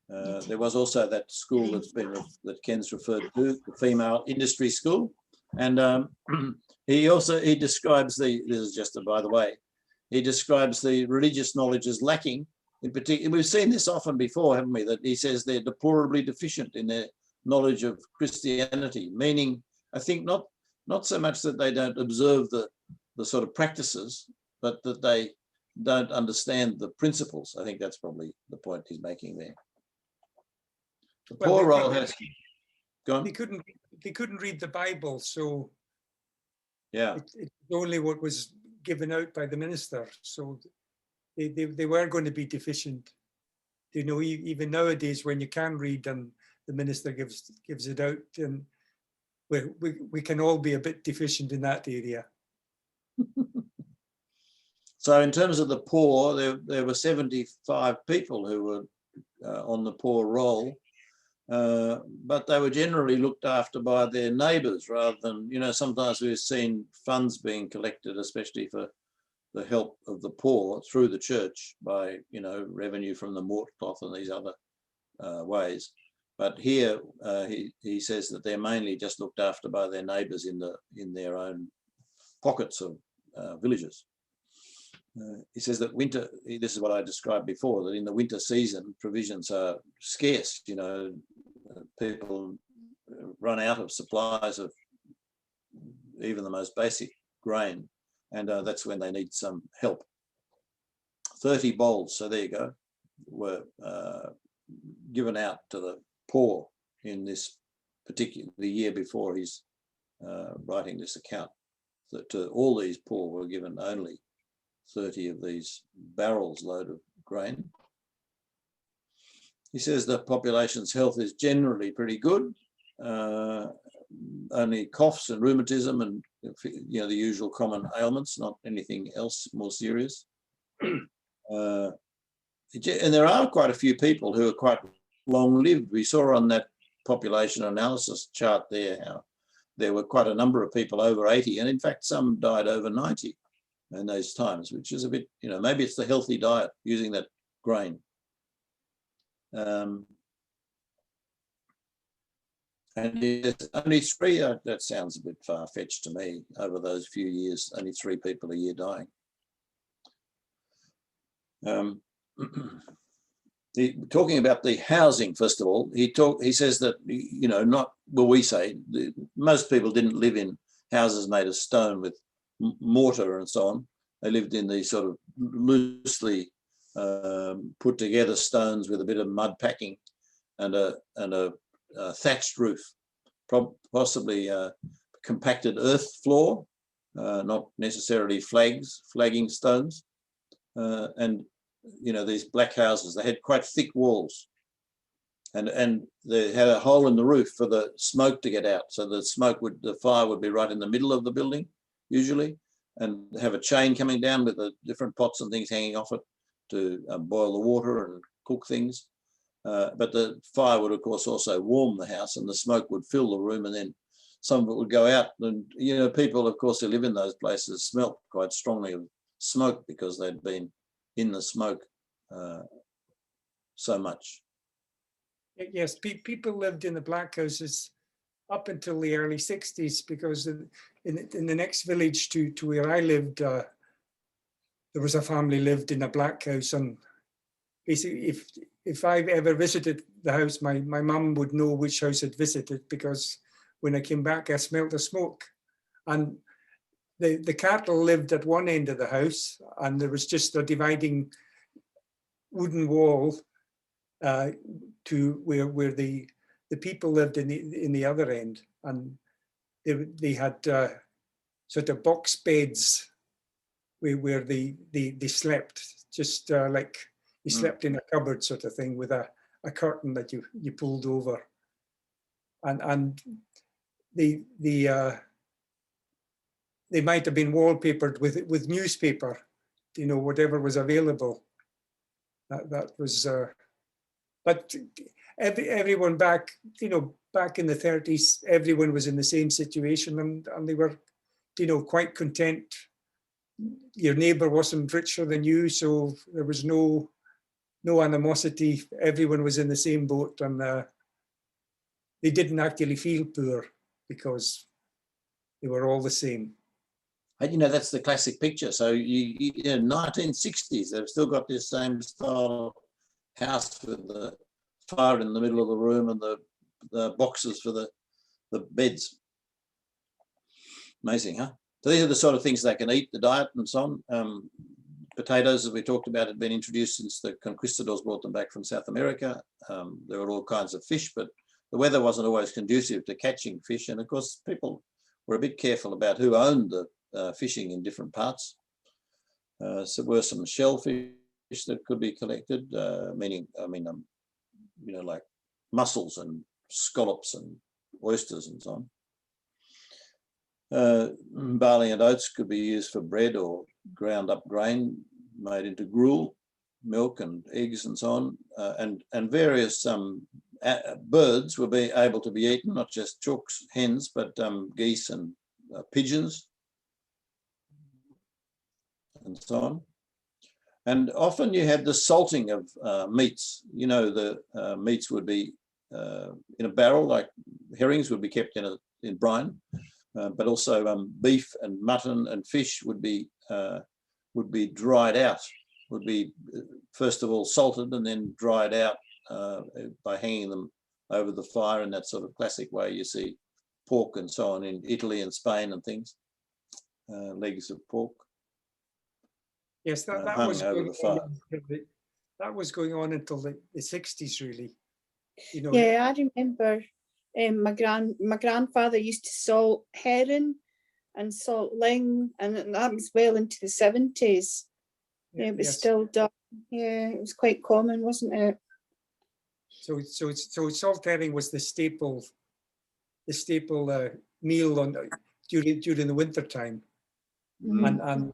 on. There was also that school that Ken's referred to, the female industry school, and he describes this is just by the way, he describes the religious knowledge as lacking. In particular, we've seen this often before, haven't we? That he says they're deplorably deficient in their knowledge of Christianity, meaning I think not so much that they don't observe the sort of practices, but that they don't understand the principles. I think that's probably the point he's making there. The poor role has gone. They couldn't read the Bible, so Yeah. It's only what was given out by the minister. So they were going to be deficient. You know, even nowadays when you can read and the minister gives it out, and we can all be a bit deficient in that area. So in terms of the poor, there were 75 people who were on the poor roll, but they were generally looked after by their neighbours rather than, you know, sometimes we've seen funds being collected, especially for the help of the poor through the church by, you know, revenue from the mortcloth and these other ways. But here he says that they're mainly just looked after by their neighbours in their own pockets of villages. He says that winter, this is what I described before, that in the winter season, provisions are scarce, you know, people run out of supplies of even the most basic grain, and that's when they need some help. 30 bowls, so there you go, were given out to the poor in this particular, the year before he's writing this account, that to all these poor were given only 30 of these barrels load of grain. He says the population's health is generally pretty good. Only coughs and rheumatism and, you know, the usual common ailments, not anything else more serious. And there are quite a few people who are quite long-lived. We saw on that population analysis chart there how there were quite a number of people over 80, and in fact some died over 90 in those times, which is a bit, you know, maybe it's the healthy diet using that grain. And only 3, that sounds a bit far-fetched to me, over those few years, only 3 people a year dying. Talking about the housing, first of all, he says that, you know, not, well, we say, most people didn't live in houses made of stone with mortar and so on. They lived in these sort of loosely put together stones with a bit of mud packing and a thatched roof, possibly compacted earth floor, not necessarily flagging stones, and, you know, these black houses, they had quite thick walls, and they had a hole in the roof for the smoke to get out, so the fire would be right in the middle of the building usually, and have a chain coming down with the different pots and things hanging off it to boil the water and cook things. But the fire would, of course, also warm the house, and the smoke would fill the room, and then some of it would go out. And, you know, people, of course, who live in those places smelt quite strongly of smoke because they'd been in the smoke so much. Yes, people lived in the black houses up until the early 60s, because in the next village to where I lived, there was a family lived in a black house, and basically if I've ever visited the house, my mum would know which house I'd visited, because when I came back, I smelled the smoke. And the cattle lived at one end of the house, and there was just a dividing wooden wall to where the people lived in the other end, and they had sort of box beds where they slept, just like you slept in a cupboard sort of thing, with a curtain that you pulled over, and they might have been wallpapered with newspaper, you know, whatever was available. That was, but everyone back, you know, back in the 30s, everyone was in the same situation, and they were, you know, quite content. Your neighbor wasn't richer than you, so there was no animosity. Everyone was in the same boat, and they didn't actually feel poor because they were all the same. And, you know, that's the classic picture. So you know, 1960s, they've still got this same style house with the fire in the middle of the room and the boxes for the beds. Amazing, huh? So these are the sort of things they can eat, the diet and so on. Potatoes, as we talked about, had been introduced since the conquistadors brought them back from South America. There were all kinds of fish, but the weather wasn't always conducive to catching fish. And of course, people were a bit careful about who owned the fishing in different parts. So there were some shellfish that could be collected, like mussels and scallops and oysters and so on. Barley and oats could be used for bread or ground up grain made into gruel, milk and eggs and so on. And various birds were able to be eaten, not just chooks, hens, but geese and pigeons and so on. And often you had the salting of meats. The meats would be in a barrel, like herrings would be kept in brine, but also beef and mutton and fish would be dried out, would be first of all salted and then dried out by hanging them over the fire in that sort of classic way you see pork and so on in Italy and Spain and things, legs of pork. Yes, that was over the fire. That was going on until the 60s, really. Yeah, I remember my grandfather used to salt herring and salt ling, and that was well into the 70s. Yeah, it was still done. Yeah, it was quite common, wasn't it? So salt herring was the staple meal during the winter time, and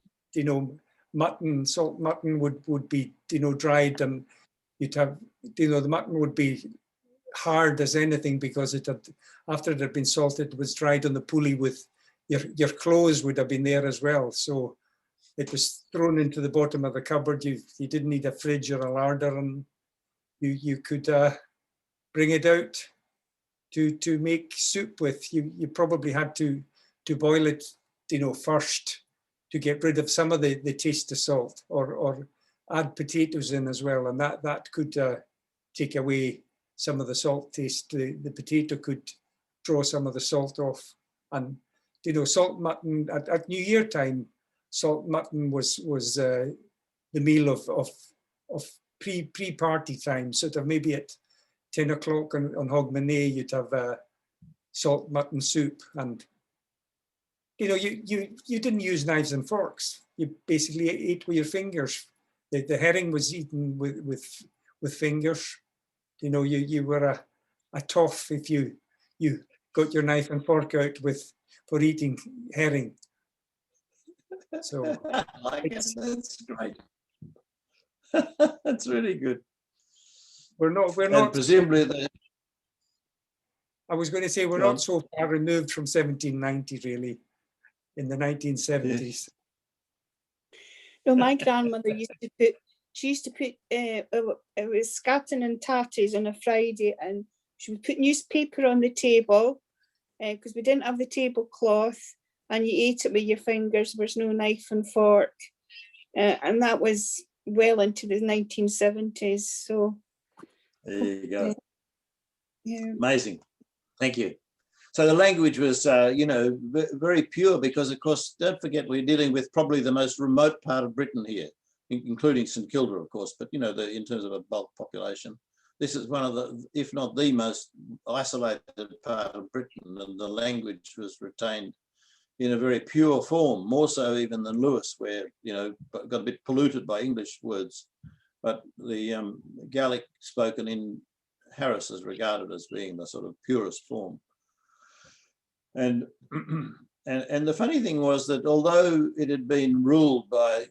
mutton, salt mutton would be dried, and you'd have the mutton would be hard as anything because after it had been salted, it was dried on the pulley with your clothes would have been there as well. So it was thrown into the bottom of the cupboard. You didn't need a fridge or a larder, and you could bring it out to make soup with. You probably had to boil it first to get rid of some of the taste of salt, or add potatoes in as well, and that could take away some of the salt taste. The potato could draw some of the salt off. And salt mutton at New Year time, salt mutton was the meal of pre-party time, sort of maybe at 10 o'clock on Hogmanay, you'd have salt mutton soup, and you didn't use knives and forks. You basically ate with your fingers. The herring was eaten with fingers. You were a toff if you got your knife and fork out for eating herring. So that's great. That's really good. We're not presumably I was going to say we're not so far removed from 1790, really, in the 1970s. No, my grandmother used to put it was scatting and tatties on a Friday, and she would put newspaper on the table because we didn't have the tablecloth, and you ate it with your fingers. There was no knife and fork, and that was well into the 1970s. So there you go. Yeah. Amazing. Thank you. So the language was, very pure because, of course, don't forget we're dealing with probably the most remote part of Britain here, including St Kilda, of course, but, in terms of a bulk population, this is one of the, if not the most isolated part of Britain, and the language was retained in a very pure form, more so even than Lewis, where, got a bit polluted by English words. But the Gaelic spoken in Harris is regarded as being the sort of purest form. And the funny thing was that although it had been ruled by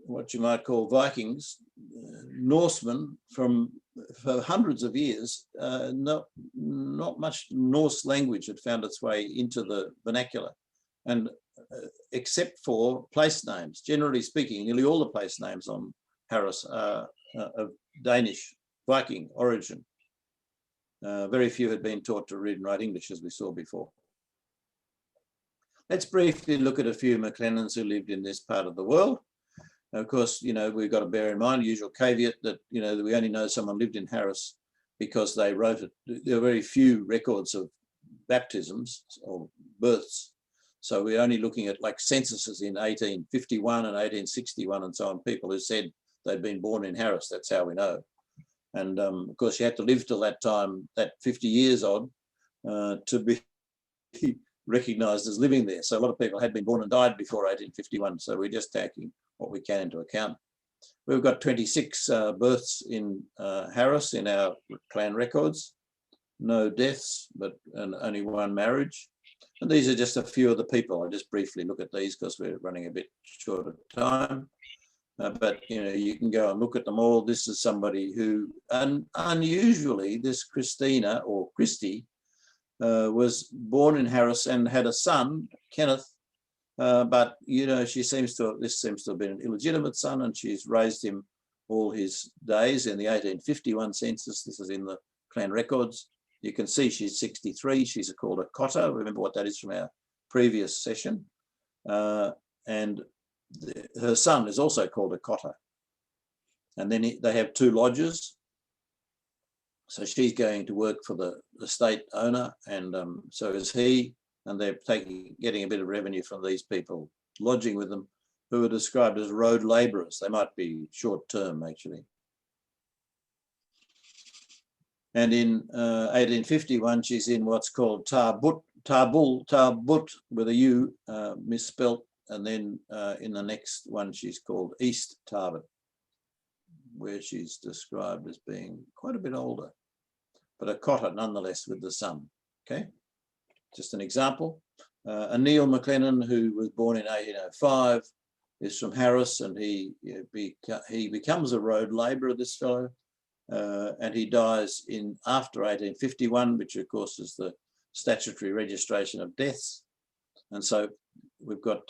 what you might call Vikings, Norsemen for hundreds of years, not much Norse language had found its way into the vernacular, and except for place names. Generally speaking, nearly all the place names on Harris are of Danish Viking origin. Very few had been taught to read and write English, as we saw before. Let's briefly look at a few McLennans who lived in this part of the world. Of course, we've got to bear in mind the usual caveat that, that we only know someone lived in Harris because they wrote it. There are very few records of baptisms or births. So we're only looking at like censuses in 1851 and 1861 and so on, people who said they'd been born in Harris. That's how we know. And of course, you had to live till that time, that 50 years odd, to be recognised as living there. So a lot of people had been born and died before 1851. So we're just taking what we can into account. We've got 26 births in Harris in our clan records. No deaths, but only one marriage. And these are just a few of the people. I'll just briefly look at these because we're running a bit short of time. But you know, you can go and look at them all. This is somebody who, unusually, this Christina or Christy was born in Harris and had a son, Kenneth. But you know, this seems to have been an illegitimate son, and she's raised him all his days. In the 1851 census, this is in the clan records. You can see she's 63. She's called a cotter. Remember what that is from our previous session. And her son is also called a cotter. And then they have 2 lodges. So she's going to work for the estate owner, and so is he. And they're getting a bit of revenue from these people lodging with them, who are described as road labourers. They might be short term, actually. And in 1851, she's in what's called Tarbut with a U misspelt. And then in the next one, she's called East Tarbut, where she's described as being quite a bit older, but a cotter nonetheless with the son. Okay, just an example. Neil McLennan, who was born in 1805, is from Harris, and he becomes a road labourer, this fellow, and he dies after 1851, which of course is the statutory registration of deaths. And so we've got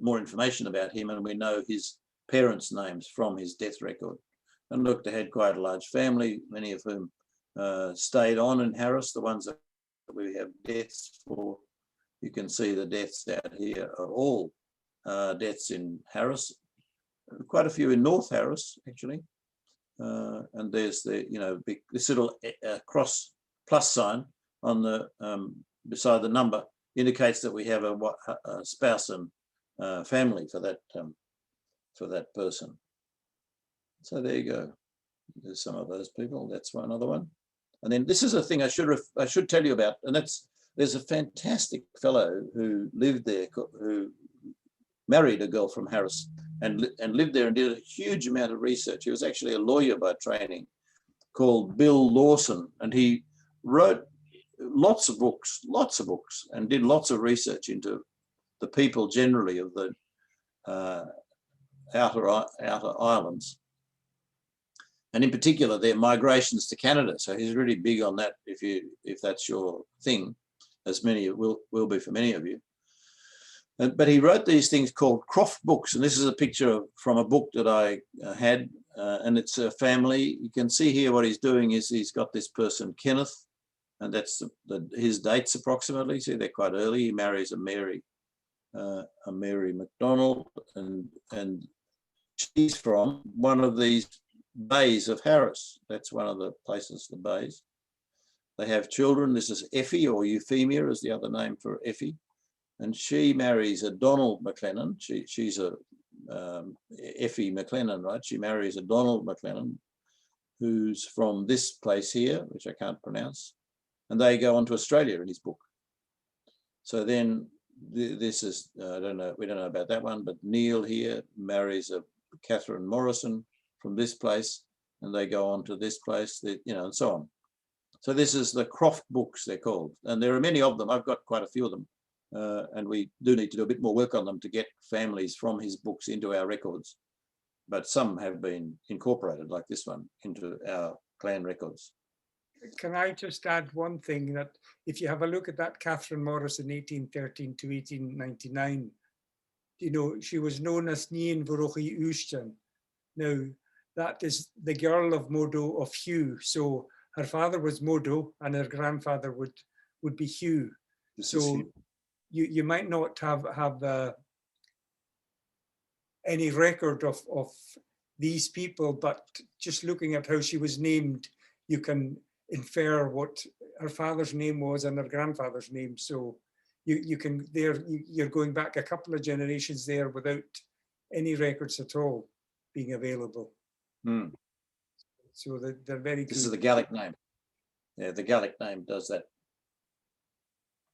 more information about him, and we know his parents' names from his death record. And look, they had quite a large family, many of whom stayed on in Harris. The ones that we have deaths for, you can see the deaths out here are all deaths in Harris. Quite a few in North Harris, actually. And there's the, you know, this little cross plus sign on the beside the number indicates that we have a spouse and family for that person. So there you go. There's some of those people. That's another one. And then this is a thing I should tell you about, and there's a fantastic fellow who lived there, who married a girl from Harris and lived there and did a huge amount of research. He was actually a lawyer by training, called Bill Lawson, and he wrote lots of books, and did lots of research into the people generally of the outer islands, and in particular their migrations to Canada. So he's really big on that. If that's your thing, as many will be for many of you. But he wrote these things called Croft books, and this is a picture from a book that I had, and it's a family. You can see here what he's doing is he's got this person Kenneth, and that's his dates approximately. See, they're quite early. He marries a Mary McDonald, and she's from one of these bays of Harris. That's one of the places, the bays. They have children. This is Effie, or Euphemia is the other name for Effie. And she marries a Donald McLennan. She's a Effie McLennan, right? She marries a Donald McLennan, who's from this place here, which I can't pronounce. And they go on to Australia in his book. So then this is, I don't know, we don't know about that one, but Neil here marries a Catherine Morrison from this place, and they go on to this place, you know, and so on. So this is the Croft books, they're called. And there are many of them. I've got quite a few of them. And we do need to do a bit more work on them to get families from his books into our records. But some have been incorporated, like this one, into our clan records. Can I just add one thing, that if you have a look at that Catherine Morrison 1813 to 1899, you know, she was known as Nien Vorochi Ushtan. Now, that is the girl of Modo of Hugh. So her father was Modo and her grandfather would be Hugh. So you might not have any record of these people, but just looking at how she was named, you can infer what her father's name was and her grandfather's name. So you're going back a couple of generations there without any records at all being available. So they're very good. This is the Gaelic name. Yeah, the Gaelic name does that.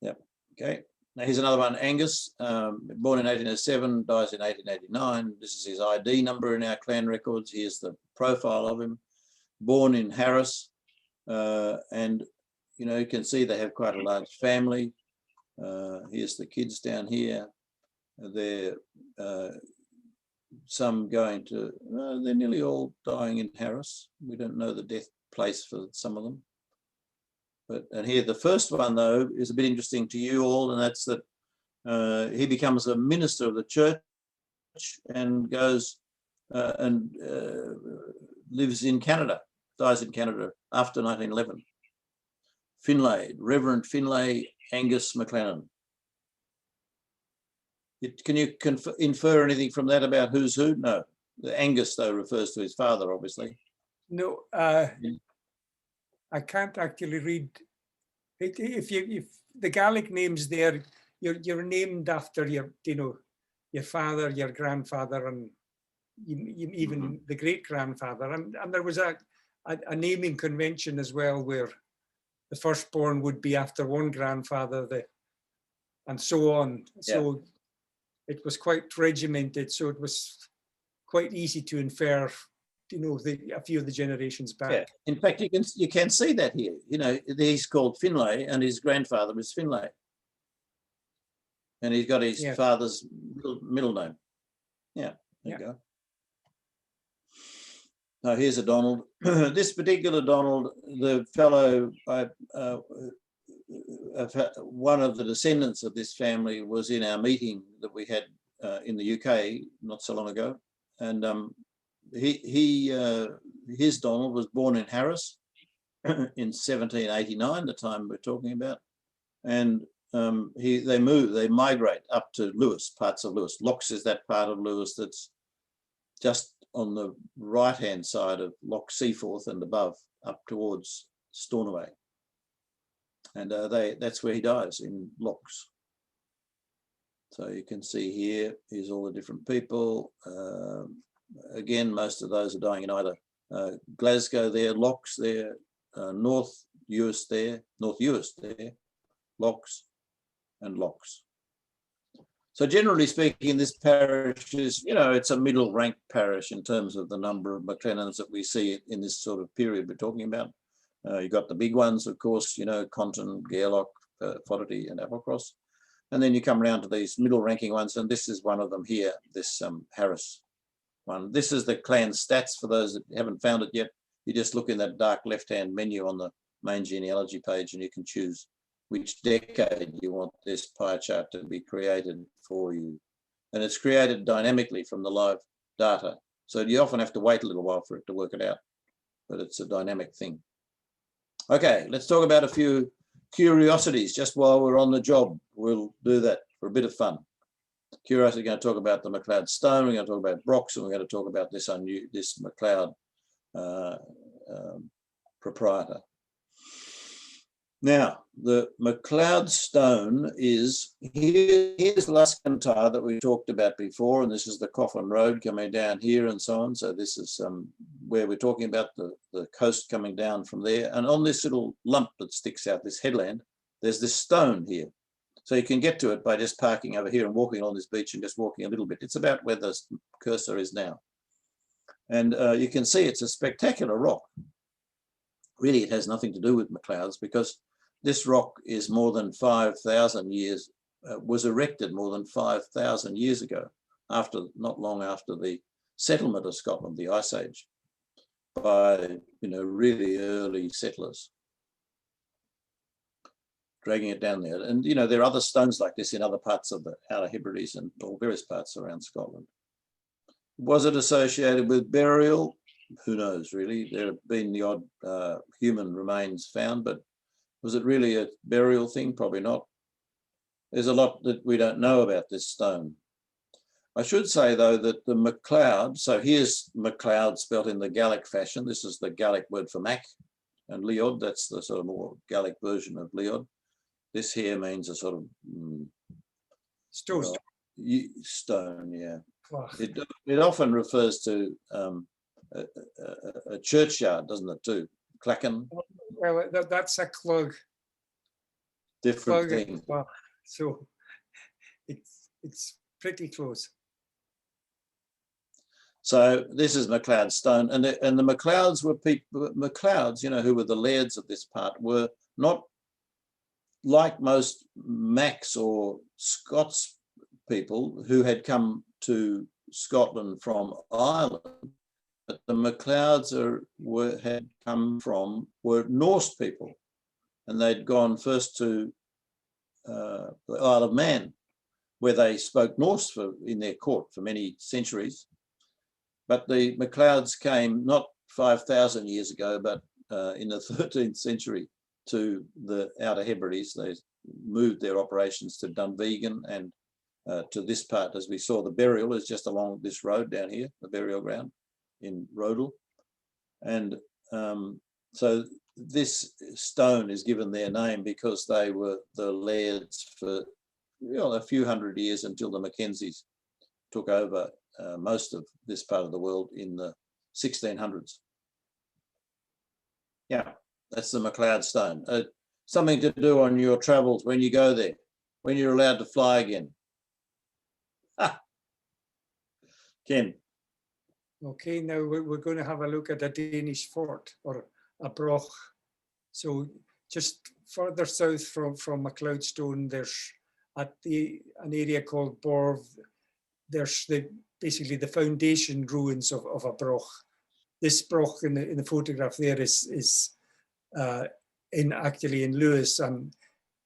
Yep. Okay, now here's another one, Angus, born in 1807, dies in 1889. This is his ID number in our clan records. Here's the profile of him. Born in Harris, and you know, you can see they have quite a large family. Here's the kids down here. They're some going to, they're nearly all dying in Harris. We don't know the death place for some of them. But, and here the first one though is a bit interesting to you all, and that's that he becomes a minister of the church and goes and lives in Canada, dies in Canada after 1911. Finlay, Reverend Finlay Angus MacLennan. Can you infer anything from that about who's who? No. The Angus, though, refers to his father, obviously. No, I can't actually read. If the Gaelic names there, you're named after your, you know, your father, your grandfather, and even the great grandfather. And there was a naming convention as well, where the firstborn would be after one grandfather, and so on. Yeah. So it was quite regimented, so it was quite easy to infer, you know, a few of the generations back. Yeah. In fact, you can see that here. You know, he's called Finlay, and his grandfather is Finlay, and he's got his father's middle name. Yeah, there you go. Now here's a Donald. This particular Donald, the fellow, one of the descendants of this family was in our meeting that we had in the UK not so long ago, and his Donald was born in Harris in 1789, the time we're talking about, and they migrate up to Lewis, parts of Lewis. Lochs is that part of Lewis that's just on the right-hand side of Loch Seaforth and above, up towards Stornoway. And that's where he dies, in Lochs. So you can see here, here's all the different people. Again, most of those are dying in either Glasgow there, Lochs there, North Uist there, Lochs and Lochs. So generally speaking, this parish is, you know, it's a middle ranked parish in terms of the number of McLennans that we see in this sort of period we're talking about. You've got the big ones, of course, you know, Conton, Gairloch, Fodderty and Applecross. And then you come around to these middle ranking ones, and this is one of them here, this Harris one. This is the clan stats for those that haven't found it yet. You just look in that dark left-hand menu on the main genealogy page, and you can choose which decade you want this pie chart to be created for you. And it's created dynamically from the live data. So you often have to wait a little while for it to work it out, but it's a dynamic thing. Okay, let's talk about a few curiosities just while we're on the job. We'll do that for a bit of fun. Curiosity, we're going to talk about the MacLeod stone, we're going to talk about Brox, and we're going to talk about this MacLeod proprietor. Now, the MacLeod stone is, here's Luscantar that we talked about before, and this is the Coffin Road coming down here and so on. So this is where we're talking about the coast coming down from there. And on this little lump that sticks out, this headland, there's this stone here. So you can get to it by just parking over here and walking on this beach and just walking a little bit. It's about where the cursor is now. And you can see it's a spectacular rock. Really, it has nothing to do with MacLeods, because this rock is more than 5,000 years, was erected more than 5,000 years ago, not long after the settlement of Scotland, the Ice Age, by, you know, really early settlers, dragging it down there. And, you know, there are other stones like this in other parts of the Outer Hebrides and all various parts around Scotland. Was it associated with burial? Who knows, really? There have been the odd human remains found, but was it really a burial thing? Probably not. There's a lot that we don't know about this stone. I should say, though, that the MacLeod, so here's MacLeod spelt in the Gaelic fashion. This is the Gaelic word for Mac, and Leod, that's the sort of more Gaelic version of Leod. This here means a sort of stone. Stone, yeah. Wow. It often refers to a churchyard, doesn't it, too? Clachan. Well, that's a clog. Different thing. Well, So it's pretty close. So this is MacLeod stone, and the MacLeods were people. MacLeods, you know, who were the lairds of this part, were not like most Macs or Scots people who had come to Scotland from Ireland. But the MacLeods were Norse people, and they'd gone first to the Isle of Man, where they spoke Norse in their court for many centuries. But the MacLeods came not 5,000 years ago, but in the 13th century to the Outer Hebrides. They moved their operations to Dunvegan and to this part. As we saw, the burial is just along this road down here, the burial ground in Rodel. And so this stone is given their name because they were the lairds for a few hundred years until the Mackenzies took over most of this part of the world in the 1600s. Yeah, that's the MacLeod stone. Something to do on your travels when you go there, when you're allowed to fly again. Ken. Okay, now we're going to have a look at a Danish fort, or a broch. So just further south from MacLeod Stone, there's an area called Borv. There's basically the foundation ruins of a broch. This broch in the photograph there is actually in Lewis, and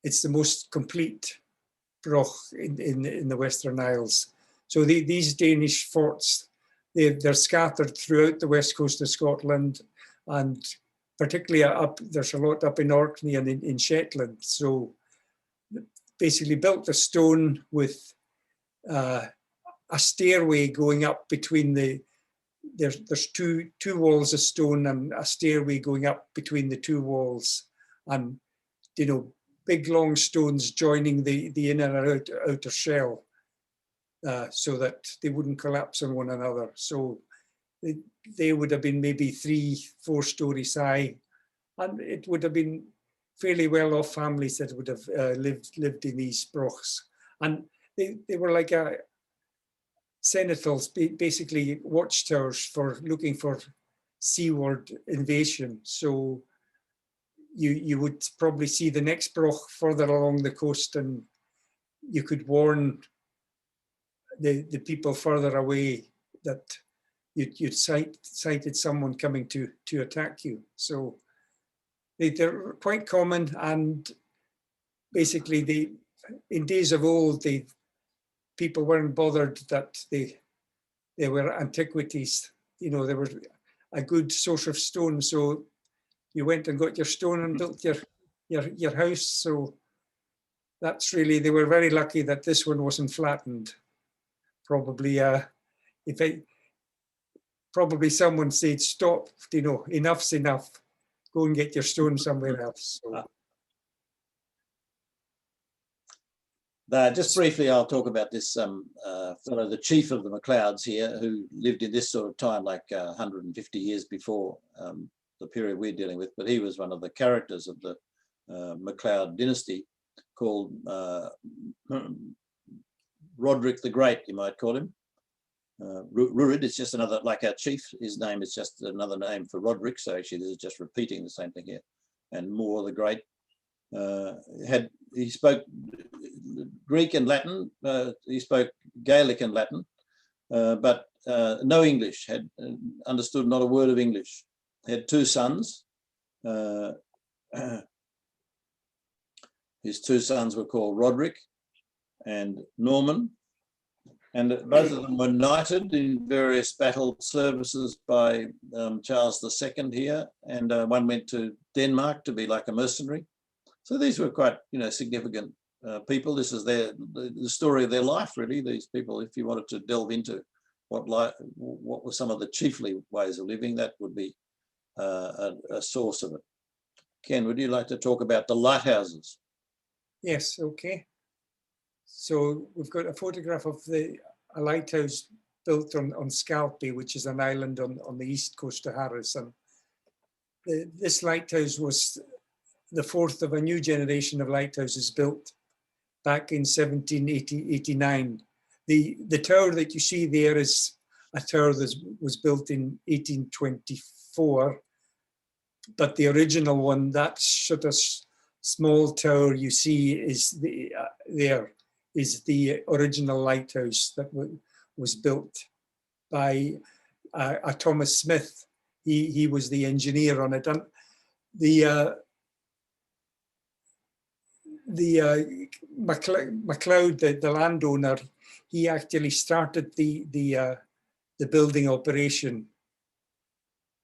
it's the most complete broch in the Western Isles. So these Danish forts, they're scattered throughout the west coast of Scotland, and particularly there's a lot up in Orkney and in Shetland. So basically built of stone with a stairway going up between there's two walls of stone and a stairway going up between the two walls, and big long stones joining the inner and outer shell, so that they wouldn't collapse on one another. So they would have been maybe 3-4 stories high, and it would have been fairly well-off families that would have lived in these brochs. And they were like sentinels, basically watchtowers for looking for seaward invasion. So you would probably see the next broch further along the coast, and you could warn the people further away that you'd sighted someone coming to attack you. So they're quite common, and basically in days of old, people weren't bothered that they were antiquities. They were a good source of stone. So you went and got your stone and built your house. So that's really, they were very lucky that this one wasn't flattened. Probably, probably someone said, stop, enough's enough. Go and get your stone somewhere else. So. Just briefly, I'll talk about this fellow, the chief of the MacLeods here, who lived in this sort of time, like 150 years before the period we're dealing with. But he was one of the characters of the MacLeod dynasty, called Roderick the Great, you might call him. Rurid is just another, like our chief, his name is just another name for Roderick. So actually this is just repeating the same thing here. And More the Great. He spoke Greek and Latin, he spoke Gaelic and Latin, but no English, had understood not a word of English. Had 2 sons. His 2 sons were called Roderick and Norman, and both of them were knighted in various battle services by Charles II here, and one went to Denmark to be like a mercenary. So these were quite, significant people. This is the story of their life, really. These people, if you wanted to delve into what were some of the chiefly ways of living, that would be a source of it. Ken, would you like to talk about the lighthouses? Yes, okay. So we've got a photograph of a lighthouse built on Scalpay, which is an island on the east coast of Harris. And this lighthouse was the 4th of a new generation of lighthouses built back in 1789. The tower that you see there is a tower that was built in 1824, but the original one, that sort of small tower you see is there is the original lighthouse that was built by a Thomas Smith. He was the engineer on it. And the MacLeod, the landowner, he actually started the building operation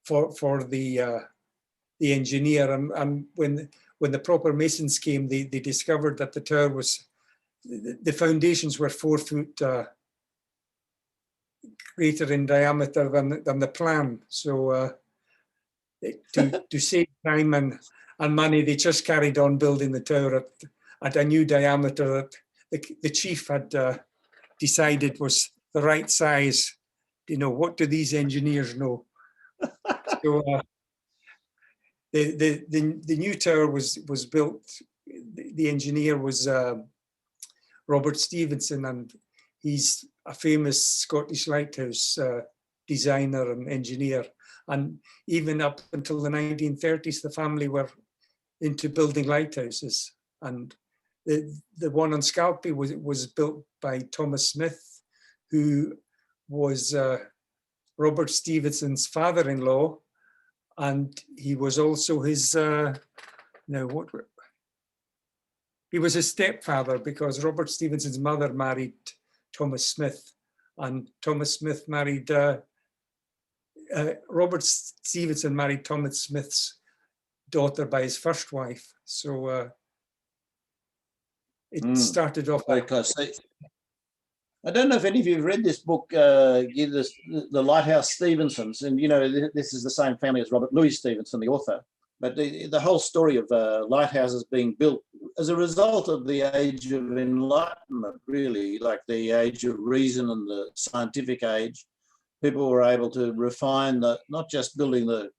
for the engineer. And when the proper masons came, they discovered that the tower was, the foundations were 4 foot greater in diameter than the plan. So to save time and money, they just carried on building the tower at a new diameter that the chief had decided was the right size. You know, what do these engineers know? So the new tower was built. The engineer was Robert Stevenson, and he's a famous Scottish lighthouse designer and engineer. And even up until the 1930s, the family were into building lighthouses. And the one on Scalpy was built by Thomas Smith, who was Robert Stevenson's father-in-law, and he was also his he was his stepfather, because Robert Stevenson's mother married Thomas Smith, and Thomas Smith married Robert Stevenson married Thomas Smith's daughter by his first wife. So it started off very close. I don't know if any of you have read this book, The Lighthouse Stevensons, and you know this is the same family as Robert Louis Stevenson, the author. But the whole story of lighthouses being built as a result of the age of enlightenment, really, like the age of reason and the scientific age, people were able to refine not just building the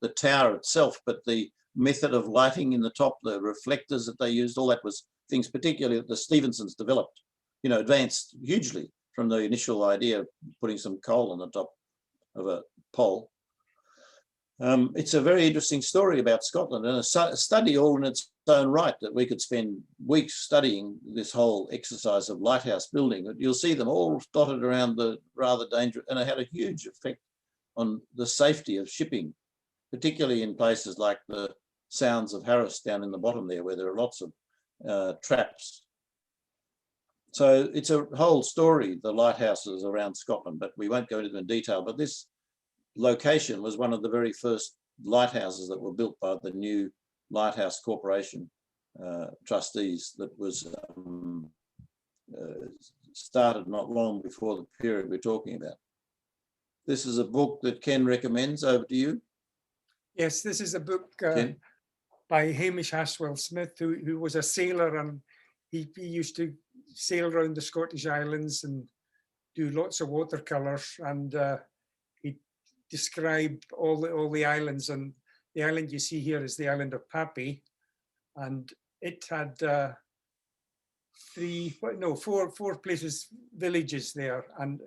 tower itself, but the method of lighting in the top, the reflectors that they used, all that was things particularly that the Stevensons developed, you know, advanced hugely from the initial idea of putting some coal on the top of a pole. It's a very interesting story about Scotland, and a study all in its own right, that we could spend weeks studying this whole exercise of lighthouse building. You'll see them all dotted around the rather dangerous, and it had a huge effect on the safety of shipping, particularly in places like the Sounds of Harris down in the bottom there, where there are lots of traps. So it's a whole story, the lighthouses around Scotland, but we won't go into them in detail. But this location was one of the very first lighthouses that were built by the new Lighthouse Corporation trustees, that was started not long before the period we're talking about. This is a book that Ken recommends. Over to you. Yes, this is a book by Hamish Haswell Smith, who was a sailor, and he used to sail around the Scottish Islands and do lots of watercolors, and he described all the islands. And the island you see here is the island of Pappy, and it had four places, villages there. And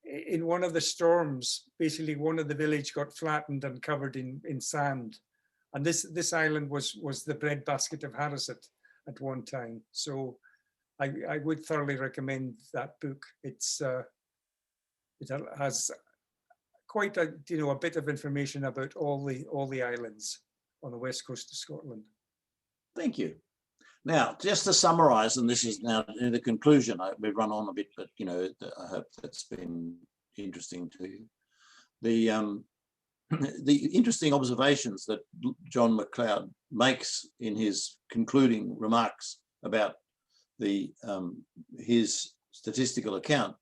in one of the storms, basically one of the village got flattened and covered in sand. And this island was the breadbasket of Harris at one time. So I would thoroughly recommend that book. It has quite a bit of information about all the islands on the west coast of Scotland. Thank you. Now, just to summarise, and this is now in the conclusion, we've run on a bit, but you know, I hope that's been interesting to you. The interesting observations that John MacLeod makes in his concluding remarks about his statistical account,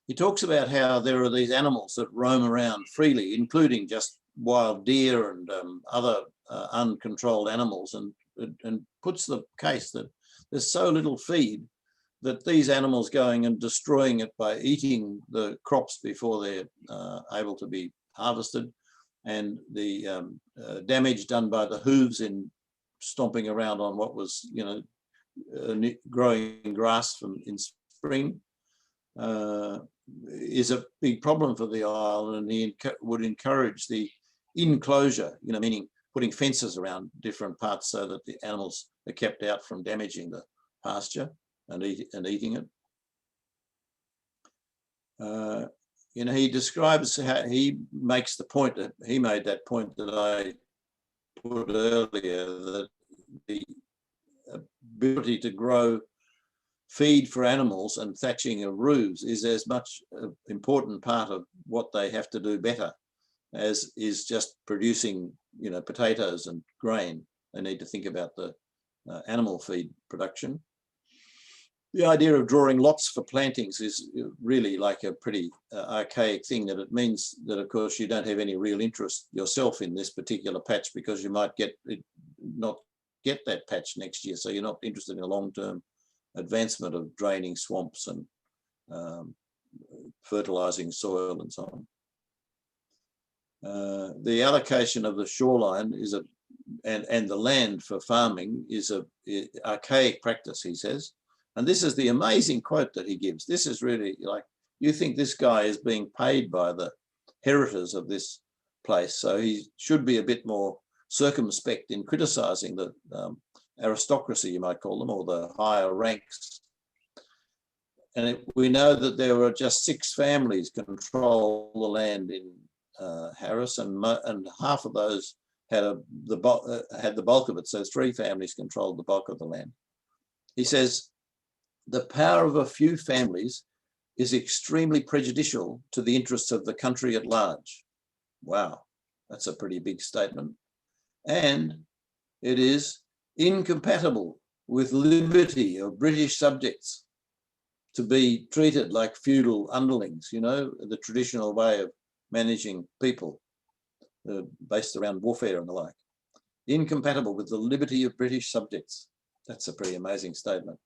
he talks about how there are these animals that roam around freely, including just wild deer and other uncontrolled animals, and puts the case that there's so little feed that these animals going and destroying it by eating the crops before they're able to be harvested, and the damage done by the hooves in stomping around on what was, you know, growing grass in spring is a big problem for the island, and he would encourage the enclosure, meaning putting fences around different parts so that the animals are kept out from damaging the pasture and eating it. He describes how he makes the point that he made that point that I put earlier, that the ability to grow feed for animals and thatching of roofs is as much an important part of what they have to do better as is just producing, potatoes and grain. They need to think about the animal feed production. The idea of drawing lots for plantings is really like a pretty archaic thing, that it means that, of course, you don't have any real interest yourself in this particular patch because you might not get that patch next year. So you're not interested in a long-term advancement of draining swamps and fertilizing soil and so on. The allocation of the shoreline and the land for farming is an archaic practice, he says. And this is the amazing quote that he gives. This is really like, you think this guy is being paid by the heritors of this place, so he should be a bit more circumspect in criticizing the aristocracy, you might call them, or the higher ranks. And we know that there were just 6 families control the land in Harris, and half of those had the bulk of it. So 3 families controlled the bulk of the land. He says, the power of a few families is extremely prejudicial to the interests of the country at large. Wow, that's a pretty big statement. And it is incompatible with liberty of British subjects to be treated like feudal underlings, the traditional way of managing people based around warfare and the like. Incompatible with the liberty of British subjects. That's a pretty amazing statement.